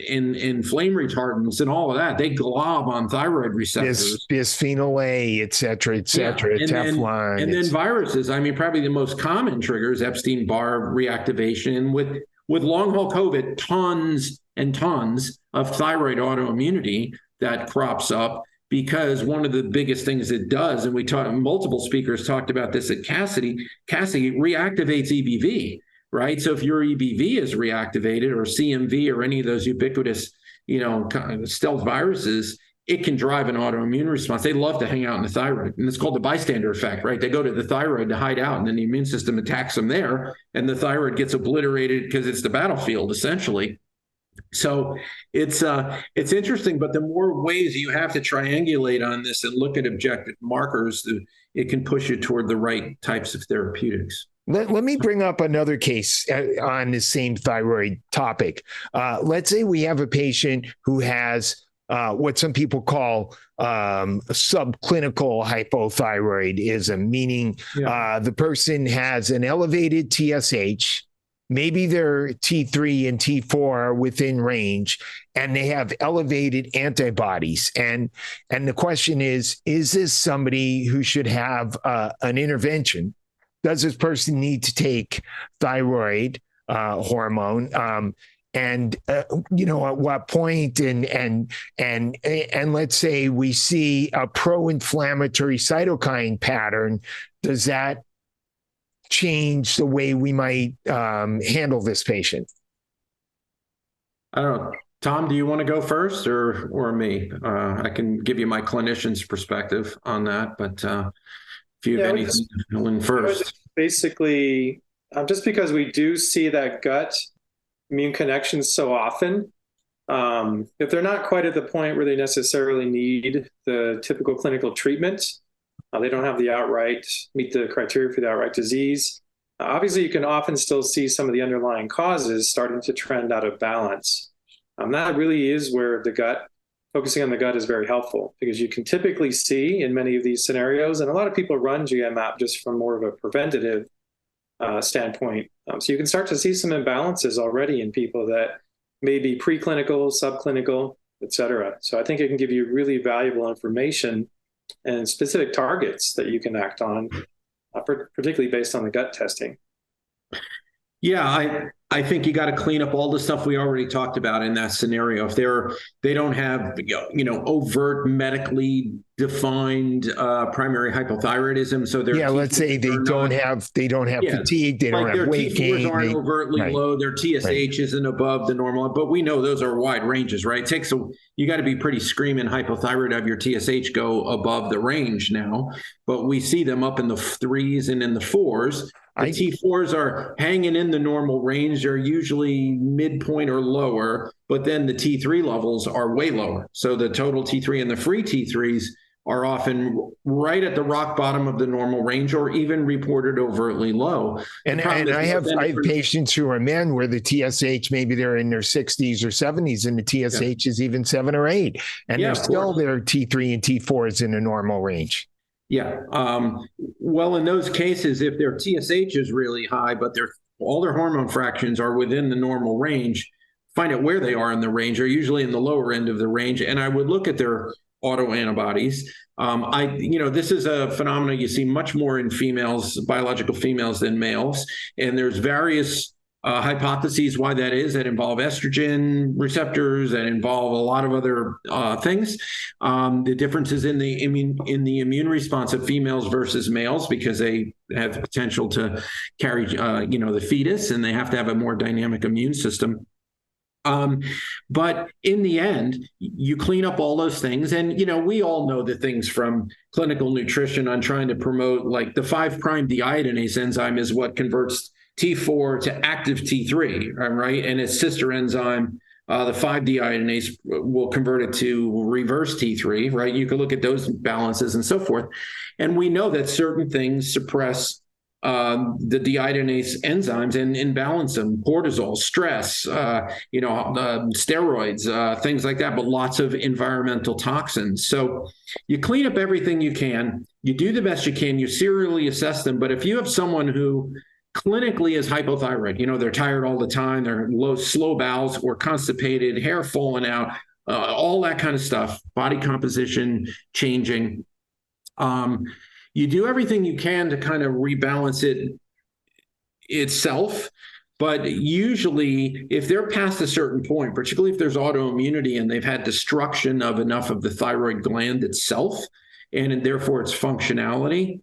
in flame retardants and all of that, they glob on thyroid receptors. Bisphenol A, et cetera, Teflon. And then viruses. I mean, probably the most common triggers, Epstein-Barr reactivation. With long-haul COVID, tons and tons of thyroid autoimmunity that crops up, because one of the biggest things it does, and multiple speakers talked about this at Cassidy reactivates EBV. Right. So if your EBV is reactivated, or CMV, or any of those ubiquitous, stealth viruses, it can drive an autoimmune response. They love to hang out in the thyroid, and it's called the bystander effect, right? They go to the thyroid to hide out, and then the immune system attacks them there, and the thyroid gets obliterated because it's the battlefield, essentially. So it's interesting, but the more ways you have to triangulate on this and look at objective markers, it can push you toward the right types of therapeutics. Let me bring up another case on the same thyroid topic. Let's say we have a patient who has what some people call subclinical hypothyroidism, meaning the person has an elevated TSH, maybe their T3 and T4 are within range, and they have elevated antibodies. And the question is this somebody who should have an intervention? Does this person need to take thyroid hormone? At what point? And let's say we see a pro-inflammatory cytokine pattern. Does that change the way we might handle this patient? I don't know. Tom, do you want to go first, or me? I can give you my clinician's perspective on that, but if you have anything first. Basically, just because we do see that gut immune connection so often, if they're not quite at the point where they necessarily need the typical clinical treatment, they don't have meet the criteria for the outright disease. Obviously, you can often still see some of the underlying causes starting to trend out of balance. That really is where focusing on the gut is very helpful, because you can typically see in many of these scenarios, and a lot of people run GMAP just from more of a preventative standpoint. So you can start to see some imbalances already in people that may be preclinical, subclinical, et cetera. So I think it can give you really valuable information and specific targets that you can act on, particularly based on the gut testing. Yeah, I think you got to clean up all the stuff we already talked about in that scenario. If they don't have overt medically defined primary hypothyroidism, so let's say they don't have fatigue, they don't have weight gain, their T4s aren't overtly low, their TSH isn't above the normal, but we know those are wide ranges, right? You got to be pretty screaming hypothyroid to have your TSH go above the range now, but we see them up in the 3s and in the 4s. The T4s are hanging in the normal range. They're usually midpoint or lower, but then the T3 levels are way lower. So the total T3 and the free T3s are often right at the rock bottom of the normal range or even reported overtly low. And I have patients who are men where the TSH, maybe they're in their 60s or 70s and the TSH is even 7 or 8. And they're still their T3 and T4 is in a normal range. Yeah. Well, in those cases, if their TSH is really high, but all their hormone fractions are within the normal range, find out where they are in the range. Are usually in the lower end of the range. And I would look at their autoantibodies. This is a phenomenon you see much more in females, biological females, than males. And there's various hypotheses why that is, that involve estrogen receptors, that involve a lot of other things. The differences in the immune response of females versus males, because they have the potential to carry, the fetus, and they have to have a more dynamic immune system. But in the end, you clean up all those things. And, we all know the things from clinical nutrition on trying to promote, like the 5' deiodinase enzyme is what converts T4 to active T3, right? And its sister enzyme, the 5-deiodinase, will convert it to reverse T3, right? You can look at those balances and so forth. And we know that certain things suppress the deiodinase enzymes and imbalance them: cortisol, stress, steroids, things like that, but lots of environmental toxins. So you clean up everything you can, you do the best you can, you serially assess them. But if you have someone who clinically is hypothyroid, they're tired all the time, they're slow bowels or constipated, hair falling out, all that kind of stuff, body composition changing, you do everything you can to kind of rebalance it itself. But usually, if they're past a certain point, particularly if there's autoimmunity and they've had destruction of enough of the thyroid gland itself, and therefore its functionality,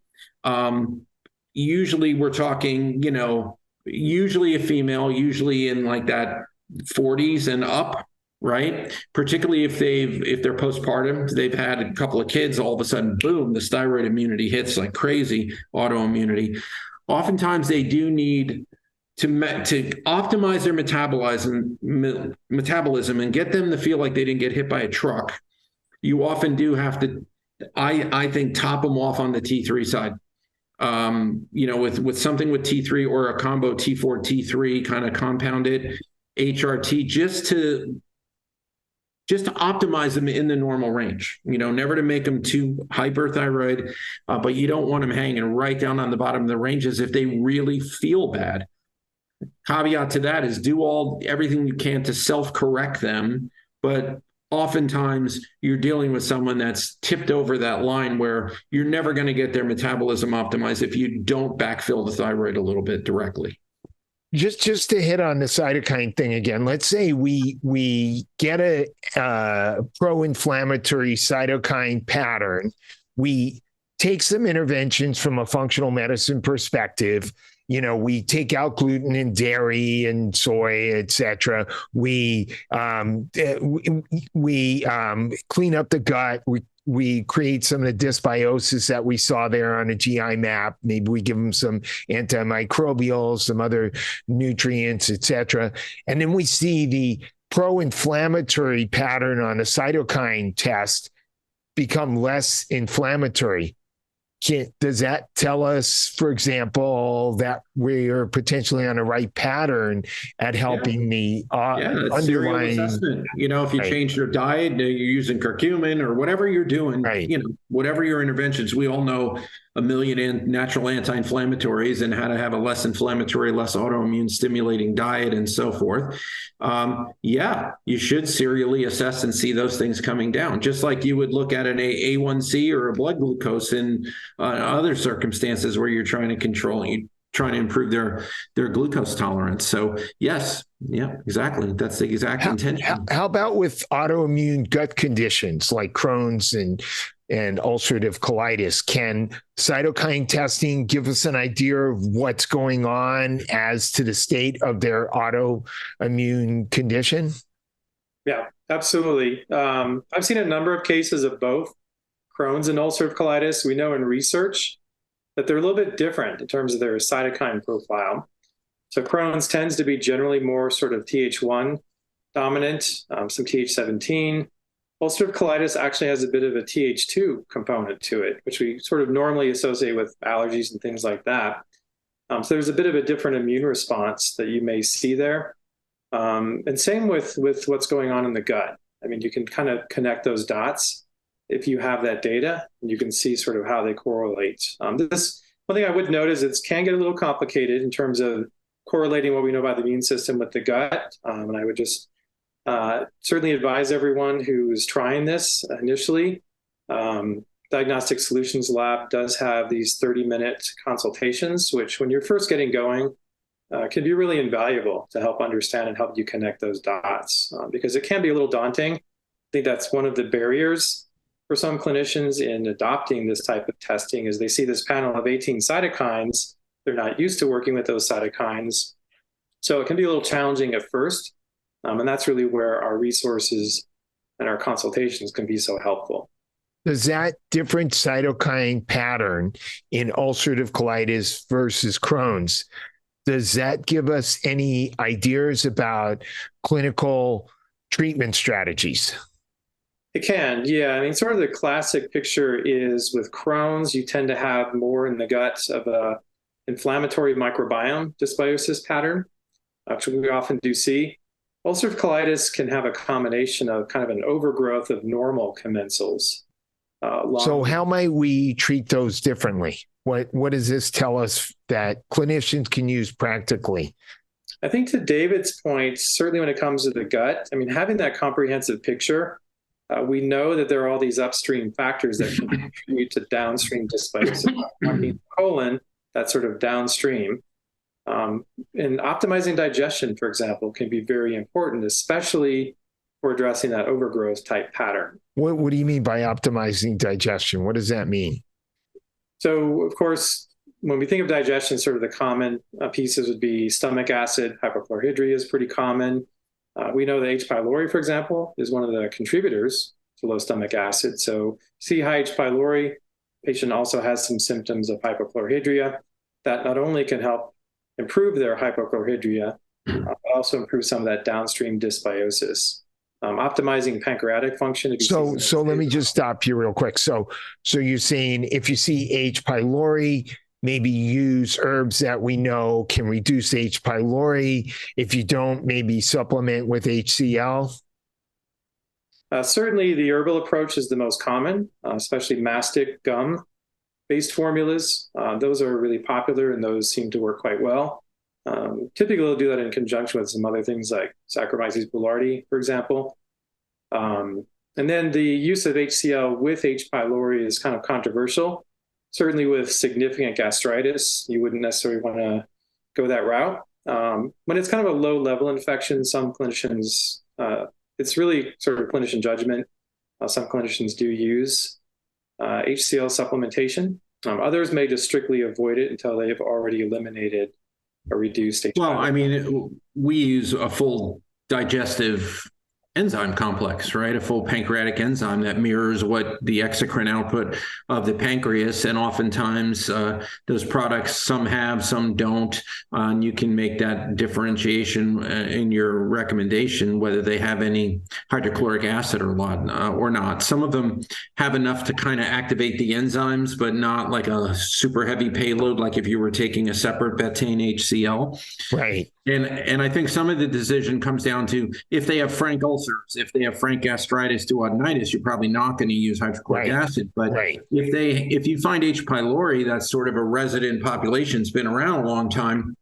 usually we're talking, usually a female, usually in like that 40s and up, right? Particularly if they're postpartum, they've had a couple of kids, all of a sudden, boom, the thyroid immunity hits like crazy, autoimmunity. Oftentimes they do need to optimize their metabolism and get them to feel like they didn't get hit by a truck. You often do have to, I think, top them off on the T3 side. With something with T3 or a combo T4, T3 kind of compounded HRT, just to optimize them in the normal range, never to make them too hyperthyroid, but you don't want them hanging right down on the bottom of the ranges if they really feel bad. Caveat to that is do everything you can to self-correct them, but oftentimes you're dealing with someone that's tipped over that line where you're never going to get their metabolism optimized if you don't backfill the thyroid a little bit directly. Just to hit on the cytokine thing again, let's say we get a pro-inflammatory cytokine pattern. We take some interventions from a functional medicine perspective. We take out gluten and dairy and soy, etc. We clean up the gut. We create some of the dysbiosis that we saw there on a GI map. Maybe we give them some antimicrobials, some other nutrients, etc. And then we see the pro-inflammatory pattern on a cytokine test become less inflammatory. Does that tell us, for example, that we are potentially on the right pattern at helping the underlying assessment? If you change your diet, you're using curcumin or whatever you're doing, whatever your interventions, we all know a million natural anti-inflammatories and how to have a less inflammatory, less autoimmune stimulating diet and so forth. You should serially assess and see those things coming down, just like you would look at an A1C or a blood glucose in other circumstances where you're trying to control, trying to improve their glucose tolerance. So yes, yeah, exactly. That's the exact intention. How about with autoimmune gut conditions like Crohn's and ulcerative colitis? Can cytokine testing give us an idea of what's going on as to the state of their autoimmune condition? Yeah, absolutely. I've seen a number of cases of both Crohn's and ulcerative colitis. We know in research that they're a little bit different in terms of their cytokine profile. So Crohn's tends to be generally more sort of Th1 dominant, some Th17. Ulcerative colitis actually has a bit of a Th2 component to it, which we sort of normally associate with allergies and things like that. So there's a bit of a different immune response that you may see there. And same with what's going on in the gut. I mean, you can kind of connect those dots if you have that data, and you can see sort of how they correlate. This one thing I would note is it can get a little complicated in terms of correlating what we know about the immune system with the gut. And I would just certainly advise everyone who's trying this initially. Diagnostic Solutions Lab does have these 30-minute consultations, which when you're first getting going, can be really invaluable to help understand and help you connect those dots, because it can be a little daunting. I think that's one of the barriers for some clinicians in adopting this type of testing is they see this panel of 18 cytokines. They're not used to working with those cytokines. So it can be a little challenging at first. And that's really where our resources and our consultations can be so helpful. Does that different cytokine pattern in ulcerative colitis versus Crohn's, does that give us any ideas about clinical treatment strategies? It can, yeah. I mean, sort of the classic picture is with Crohn's, you tend to have more in the gut of a inflammatory microbiome dysbiosis pattern, which we often do see. Ulcerative colitis can have a combination of kind of an overgrowth of normal commensals. So how might we treat those differently? What does this tell us that clinicians can use practically? I think to David's point, certainly when it comes to the gut, I mean, having that comprehensive picture, we know that there are all these upstream factors that can contribute to downstream dysbiosis. Colon, that's sort of downstream. And optimizing digestion, for example, can be very important, especially for addressing that overgrowth type pattern. What do you mean by optimizing digestion? What does that mean? So, of course, when we think of digestion, sort of the common pieces would be stomach acid. Hypochlorhydria is pretty common. We know that H. pylori, for example, is one of the contributors to low stomach acid. So see high H. pylori, patient also has some symptoms of hypochlorhydria that not only can help improve their hypochlorhydria, but also improve some of that downstream dysbiosis. Optimizing pancreatic function. So let me just stop you real quick. So you're saying if you see H. pylori, maybe use herbs that we know can reduce H. pylori. If you don't, maybe supplement with HCl? Certainly the herbal approach is the most common, especially mastic gum-based formulas. Those are really popular and those seem to work quite well. Typically, they'll do that in conjunction with some other things like Saccharomyces boulardii, for example. And then the use of HCl with H. pylori is kind of controversial. Certainly with significant gastritis, you wouldn't necessarily want to go that route. When it's kind of a low-level infection, some clinicians, it's really sort of clinician judgment. Some clinicians do use HCl supplementation. Others may just strictly avoid it until they have already eliminated or reduced H. pylori. Well, I mean, we use a full digestive enzyme complex, right? A full pancreatic enzyme that mirrors what the exocrine output of the pancreas. And oftentimes those products, some have, some don't. And you can make that differentiation in your recommendation, whether they have any hydrochloric acid or not. Some of them have enough to kind of activate the enzymes, but not like a super heavy payload, like if you were taking a separate betaine HCl. Right. And I think some of the decision comes down to if they have frank ulcers, if they have frank gastritis, duodenitis, you're probably not going to use hydrochloric acid. But if you find H. pylori, that's sort of a resident population, it's been around a long time.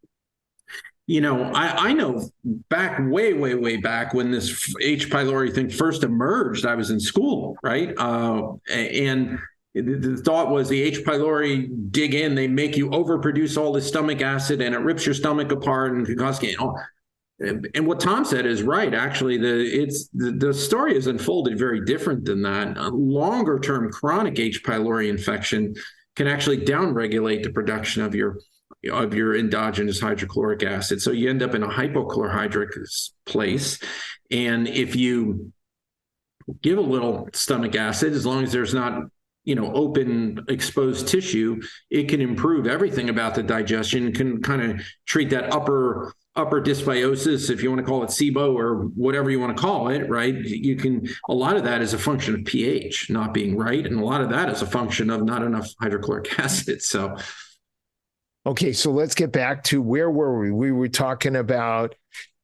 You know, I know back way back when this H. pylori thing first emerged, I was in school, right? And the thought was the H. pylori dig in, they make you overproduce all the stomach acid and it rips your stomach apart and can cause gain. And what Tom said is right. Actually, the story is unfolded very different than that. A longer term chronic H. pylori infection can actually downregulate the production of your endogenous hydrochloric acid. So you end up in a hypochlorhydric place. And if you give a little stomach acid, as long as there's not open exposed tissue, it can improve everything about the digestion, can kind of treat that upper dysbiosis, if you want to call it SIBO or whatever you want to call it, right? A lot of that is a function of pH not being right. And a lot of that is a function of not enough hydrochloric acid. So. Okay. So let's get back to where were we? We were talking about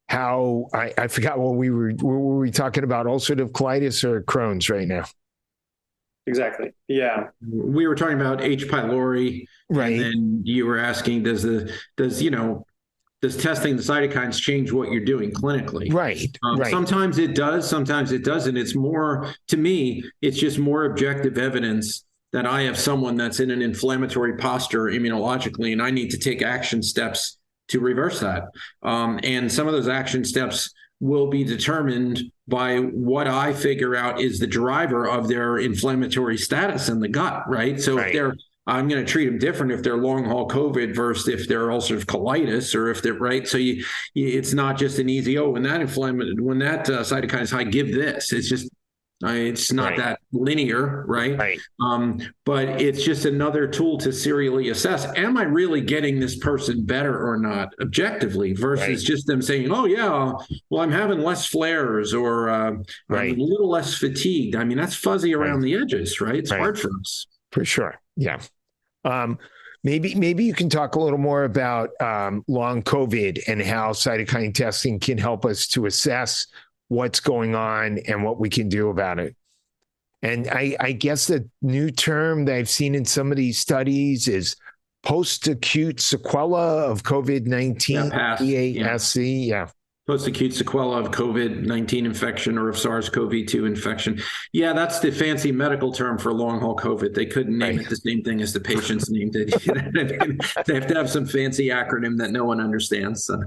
how I forgot what were we talking about, ulcerative colitis or Crohn's right now? Exactly. Yeah. We were talking about H. pylori. Right. And then you were asking, does testing the cytokines change what you're doing clinically? Right. Right. Sometimes it does, sometimes it doesn't. It's more, to me, it's just more objective evidence that I have someone that's in an inflammatory posture immunologically, and I need to take action steps to reverse that. And some of those action steps will be determined by what I figure out is the driver of their inflammatory status in the gut, right? So right. I'm going to treat them different if they're long haul COVID versus if they're ulcerative colitis, or if they're right. So it's not just an easy, when that cytokine is high, give this. It's just, it's not right. that linear, right? Right. But it's just another tool to serially assess, am I really getting this person better or not objectively, versus right. just them saying, oh yeah, well, I'm having less flares, or right. I'm a little less fatigued. I mean, that's fuzzy around right. the edges, right? It's right. hard for us. For sure. Yeah. Maybe you can talk a little more about long COVID and how cytokine testing can help us to assess what's going on and what we can do about it. And I guess the new term that I've seen in some of these studies is post-acute sequela of COVID-19, PASC. Yeah. Post-acute sequela of COVID-19 infection or of SARS-CoV-2 infection. Yeah, that's the fancy medical term for long-haul COVID. They couldn't name it the same thing as the patients named it. They have to have some fancy acronym that no one understands. So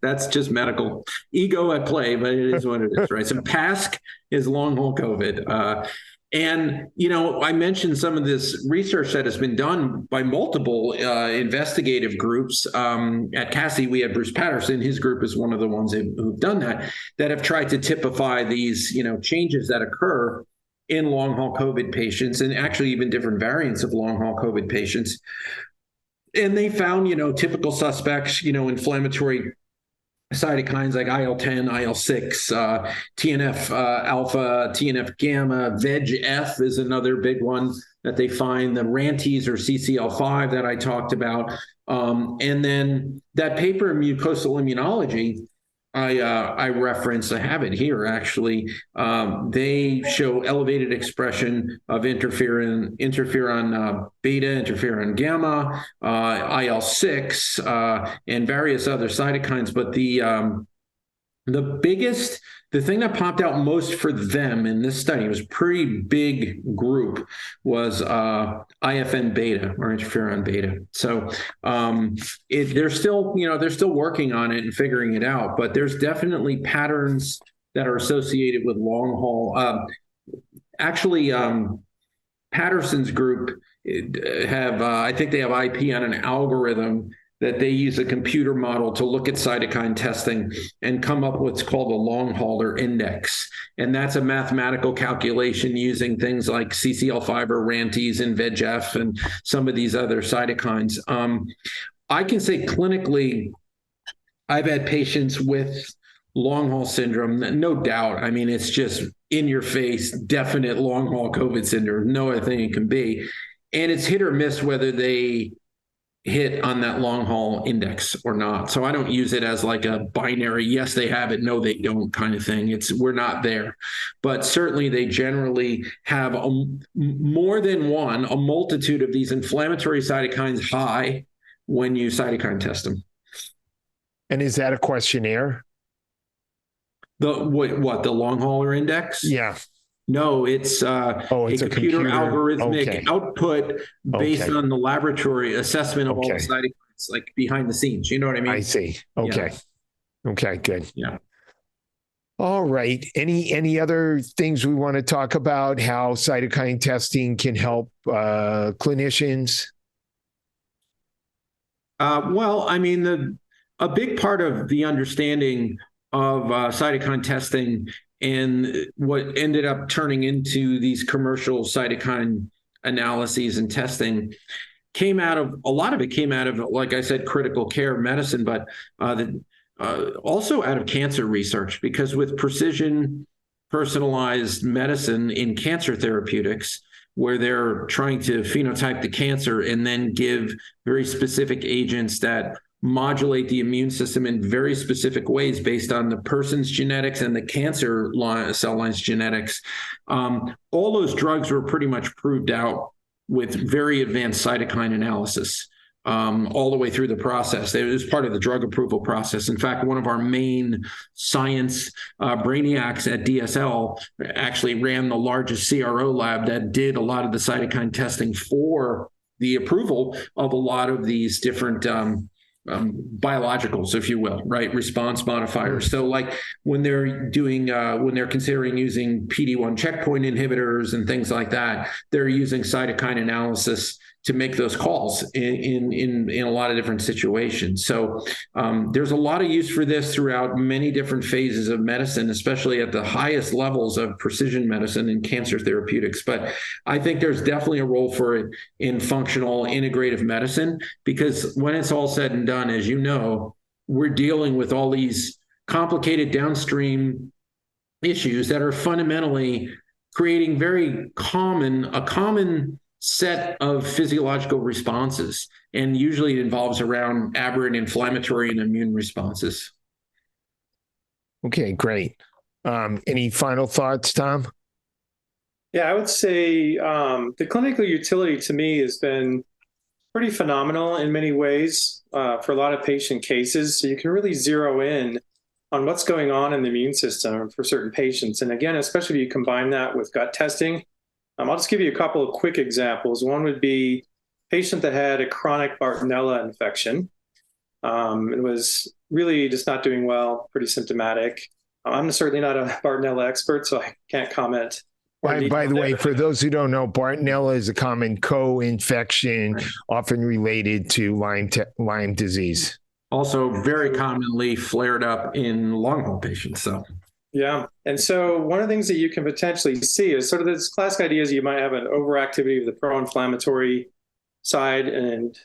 that's just medical ego at play, but it is what it is, right? So PASC is long-haul COVID. And, I mentioned some of this research that has been done by multiple investigative groups. At Cassie, we had Bruce Patterson. His group is one of the ones who've done that have tried to typify these, changes that occur in long-haul COVID patients, and actually even different variants of long-haul COVID patients. And they found, typical suspects, inflammatory cytokines like IL-10, IL-6, TNF alpha, TNF gamma, VEGF is another big one that they find, the RANTES or CCL5 that I talked about. And then that paper in mucosal immunology, I referenced, I have it here actually. They show elevated expression of interferon beta, interferon gamma, IL-6, and various other cytokines. But the thing that popped out most for them in this study, it was a pretty big group, was IFN beta or interferon beta. So they're still working on it and figuring it out, but there's definitely patterns that are associated with long haul. Patterson's group I think they have IP on an algorithm that they use a computer model to look at cytokine testing and come up with what's called a long hauler index. And that's a mathematical calculation using things like CCL5 or RANTES and VEGF and some of these other cytokines. I can say clinically, I've had patients with long haul syndrome, no doubt. I mean, it's just in your face, definite long haul COVID syndrome, no other thing it can be. And it's hit or miss whether they hit on that long haul index or not. So I don't use it as like a binary, yes, they have it, no, they don't kind of thing. We're not there. But certainly they generally have more than a multitude of these inflammatory cytokines high when you cytokine test them. And is that a questionnaire? The long hauler index? Yeah. No, it's a computer algorithmic output based on the laboratory assessment of all the cytokines, like behind the scenes. You know what I mean? I see. Okay. Yeah. Okay, good. Yeah. All right. Any other things we want to talk about, how cytokine testing can help clinicians? Well, I mean, a big part of the understanding of cytokine testing and what ended up turning into these commercial cytokine analyses and testing came out of, a lot of it came out of, like I said, critical care medicine, but also out of cancer research, because with precision personalized medicine in cancer therapeutics, where they're trying to phenotype the cancer and then give very specific agents that modulate the immune system in very specific ways based on the person's genetics and the cancer cell line's genetics. All those drugs were pretty much proved out with very advanced cytokine analysis all the way through the process. It was part of the drug approval process. In fact, one of our main science brainiacs at DSL actually ran the largest CRO lab that did a lot of the cytokine testing for the approval of a lot of these different biologicals, if you will, right? Response modifiers. So like when they're doing, when they're considering using PD-1 checkpoint inhibitors and things like that, they're using cytokine analysis to make those calls in a lot of different situations. So there's a lot of use for this throughout many different phases of medicine, especially at the highest levels of precision medicine and cancer therapeutics. But I think there's definitely a role for it in functional integrative medicine, because when it's all said and done, as you know, we're dealing with all these complicated downstream issues that are fundamentally creating a common set of physiological responses, and usually it involves around aberrant inflammatory and immune responses. Okay, great. Any final thoughts, Tom? Yeah, I would say the clinical utility to me has been pretty phenomenal in many ways for a lot of patient cases. So you can really zero in on what's going on in the immune system for certain patients. And again, especially if you combine that with gut testing. I'll just give you a couple of quick examples. One would be a patient that had a chronic Bartonella infection. It was really just not doing well, pretty symptomatic. I'm certainly not a Bartonella expert, so I can't comment. By the way, for those who don't know, Bartonella is a common co-infection, often related to Lyme disease. Also very commonly flared up in long haul patients. So. Yeah. And so one of the things that you can potentially see is sort of this classic idea is you might have an overactivity of the pro-inflammatory side and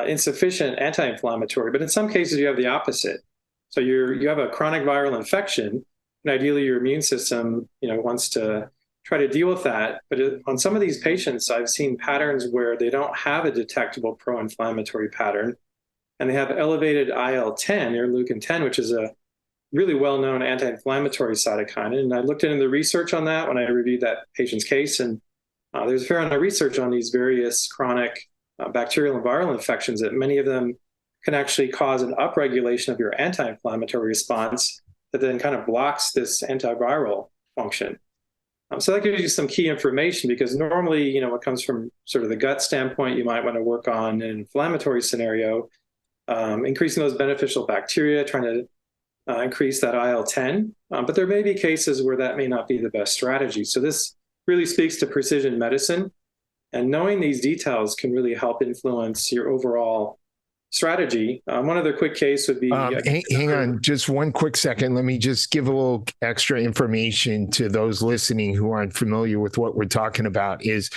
insufficient anti-inflammatory. But in some cases, you have the opposite. So you have a chronic viral infection, and ideally your immune system, wants to try to deal with that. But on some of these patients, I've seen patterns where they don't have a detectable pro-inflammatory pattern, and they have elevated IL-10, interleukin-10, which is a really well-known anti-inflammatory cytokine. And I looked into the research on that when I reviewed that patient's case. And there's a fair amount of research on these various chronic bacterial and viral infections that many of them can actually cause an upregulation of your anti-inflammatory response that then kind of blocks this antiviral function. So that gives you some key information, because normally, what comes from sort of the gut standpoint, you might want to work on an inflammatory scenario, increasing those beneficial bacteria, trying to increase that IL-10, but there may be cases where that may not be the best strategy. So this really speaks to precision medicine, and knowing these details can really help influence your overall strategy. One other quick case would be... hang on just one quick second. Let me just give a little extra information to those listening who aren't familiar with what we're talking about. Is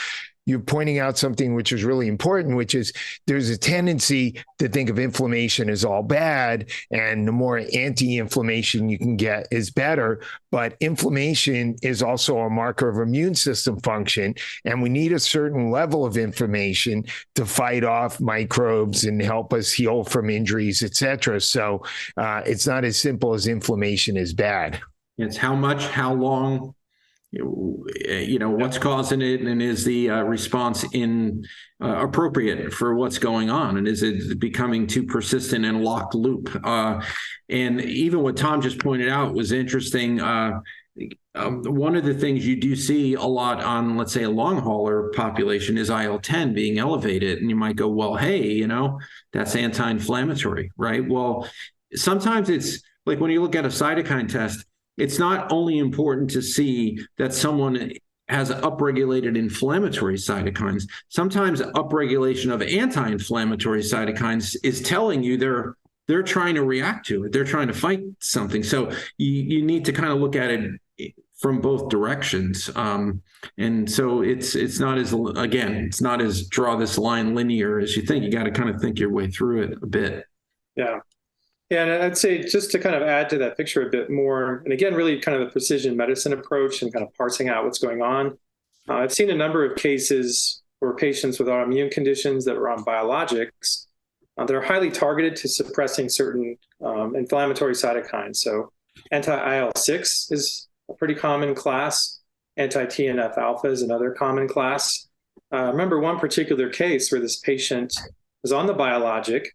you're pointing out something which is really important, which is there's a tendency to think of inflammation as all bad, and the more anti-inflammation you can get is better. But inflammation is also a marker of immune system function, and we need a certain level of inflammation to fight off microbes and help us heal from injuries, etc. So it's not as simple as inflammation is bad. It's how much, how long, what's causing it, and is the response appropriate for what's going on, and is it becoming too persistent and locked loop? And even what Tom just pointed out was interesting. One of the things you do see a lot on, let's say, a long hauler population is IL-10 being elevated, and you might go, well, hey, that's anti-inflammatory, right? Well, sometimes it's like when you look at a cytokine test, it's not only important to see that someone has upregulated inflammatory cytokines. Sometimes upregulation of anti-inflammatory cytokines is telling you they're trying to react to it. They're trying to fight something. So you need to kind of look at it from both directions. And so it's not as draw this line linear as you think. You got to kind of think your way through it a bit. Yeah. Yeah, and I'd say just to kind of add to that picture a bit more, and again, really kind of the precision medicine approach and kind of parsing out what's going on. I've seen a number of cases where patients with autoimmune conditions that were on biologics that are highly targeted to suppressing certain inflammatory cytokines. So anti-IL-6 is a pretty common class. Anti-TNF alpha is another common class. I remember one particular case where this patient was on the biologic.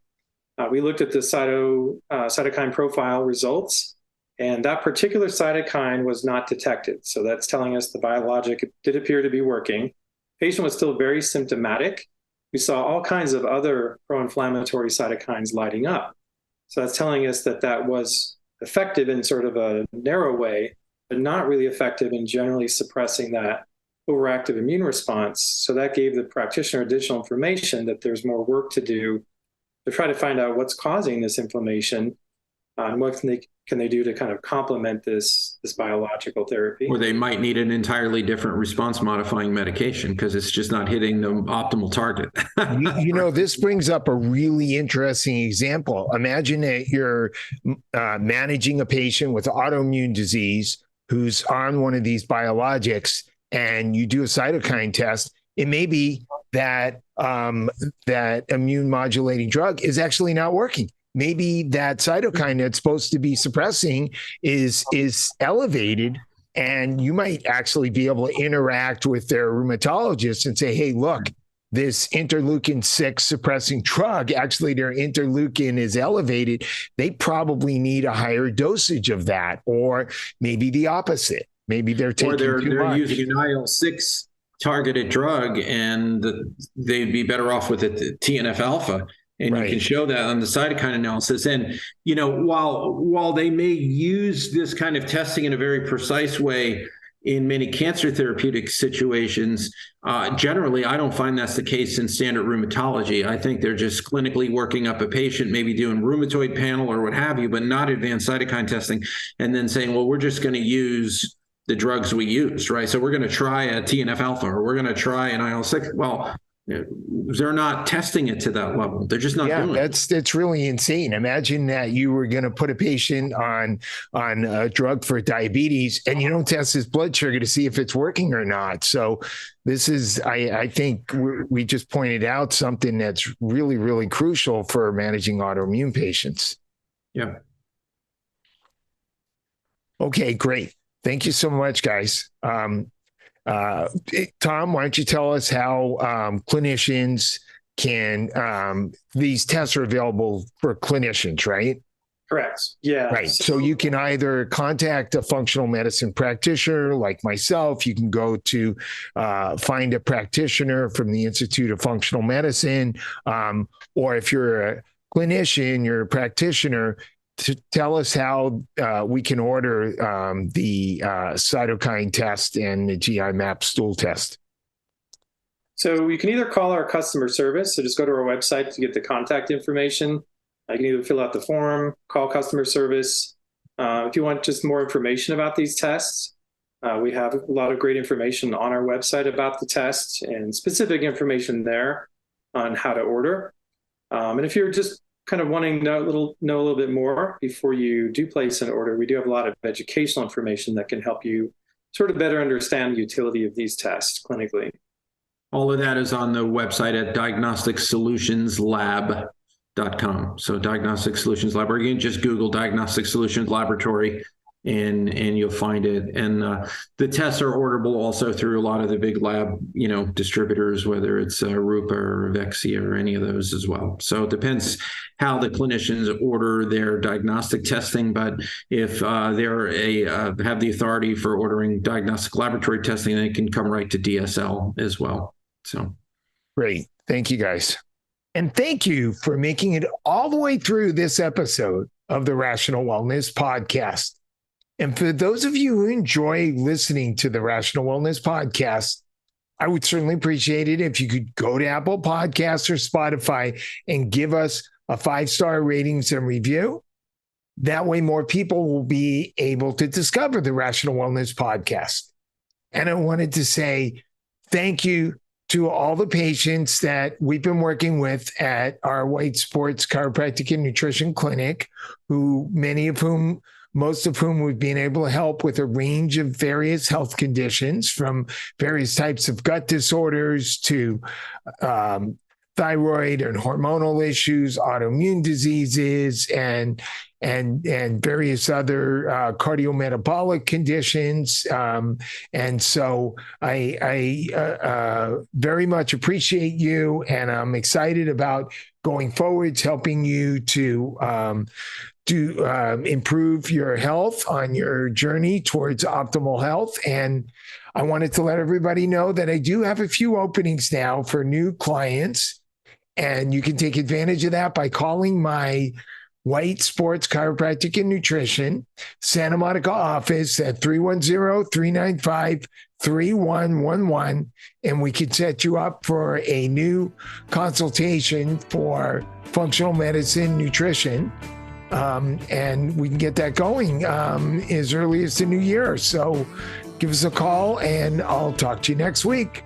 We looked at the cytokine profile results, and that particular cytokine was not detected. So that's telling us the biologic did appear to be working. Patient was still very symptomatic. We saw all kinds of other pro-inflammatory cytokines lighting up. So that's telling us that that was effective in sort of a narrow way, but not really effective in generally suppressing that overactive immune response. So that gave the practitioner additional information that there's more work to do to try to find out what's causing this inflammation and what can they do to kind of complement this biological therapy. Or they might need an entirely different response modifying medication because it's just not hitting the optimal target. This brings up a really interesting example. Imagine that you're managing a patient with autoimmune disease who's on one of these biologics, and you do a cytokine test. It may be that that immune modulating drug is actually not working. Maybe that cytokine that's supposed to be suppressing is elevated, and you might actually be able to interact with their rheumatologist and say, hey, look, this interleukin-6 suppressing drug, actually their interleukin is elevated. They probably need a higher dosage of that, or maybe the opposite. Maybe they're taking too much. Using an IL-6 targeted drug, and they'd be better off with the TNF alpha. And right. You can show that on the cytokine analysis. And, while they may use this kind of testing in a very precise way in many cancer therapeutic situations, generally, I don't find that's the case in standard rheumatology. I think they're just clinically working up a patient, maybe doing rheumatoid panel or what have you, but not advanced cytokine testing, and then saying, well, we're just going to use the drugs we use, right? So we're going to try a TNF alpha, or we're going to try an IL-6. Well, they're not testing it to that level. They're just not doing it. That's really insane. Imagine that you were going to put a patient on a drug for diabetes, and you don't test his blood sugar to see if it's working or not. So this is, I think we just pointed out something that's really, really crucial for managing autoimmune patients. Yeah. Okay, great. Thank you so much, guys. Tom, why don't you tell us how clinicians can, these tests are available for clinicians, right? Correct. Yeah. Right. So you can either contact a functional medicine practitioner like myself. You can go to find a practitioner from the Institute of Functional Medicine. Or if you're a clinician, you're a practitioner, to tell us how we can order the cytokine test and the GI map stool test. So you can either call our customer service, so just go to our website to get the contact information. You can either fill out the form, call customer service. If you want just more information about these tests, we have a lot of great information on our website about the tests and specific information there on how to order. And if you're just kind of wanting to know a little bit more before you do place an order, we do have a lot of educational information that can help you sort of better understand the utility of these tests clinically. All of that is on the website at diagnosticsolutionslab.com. So Diagnostic Solutions Lab, or you can just Google Diagnostic Solutions Laboratory and you'll find it. And the tests are orderable also through a lot of the big lab, distributors, whether it's Rupa or Vexia or any of those as well. So it depends how the clinicians order their diagnostic testing. But if they're have the authority for ordering diagnostic laboratory testing, they can come right to DSL as well. So great. Thank you, guys. And thank you for making it all the way through this episode of the Rational Wellness Podcast. And for those of you who enjoy listening to the Rational Wellness Podcast, I would certainly appreciate it if you could go to Apple Podcasts or Spotify and give us a 5-star ratings and review. That way, more people will be able to discover the Rational Wellness Podcast. And I wanted to say thank you to all the patients that we've been working with at our Weitz Sports Chiropractic and Nutrition Clinic, most of whom we've been able to help with a range of various health conditions, from various types of gut disorders to thyroid and hormonal issues, autoimmune diseases, and various other cardiometabolic conditions. And so I very much appreciate you, and I'm excited about going forwards, helping you to improve your health on your journey towards optimal health. And I wanted to let everybody know that I do have a few openings now for new clients, and you can take advantage of that by calling my Weitz Sports Chiropractic and Nutrition Santa Monica office at 310-395-3111, and we can set you up for a new consultation for functional medicine nutrition. And we can get that going as early as the new year. So give us a call, and I'll talk to you next week.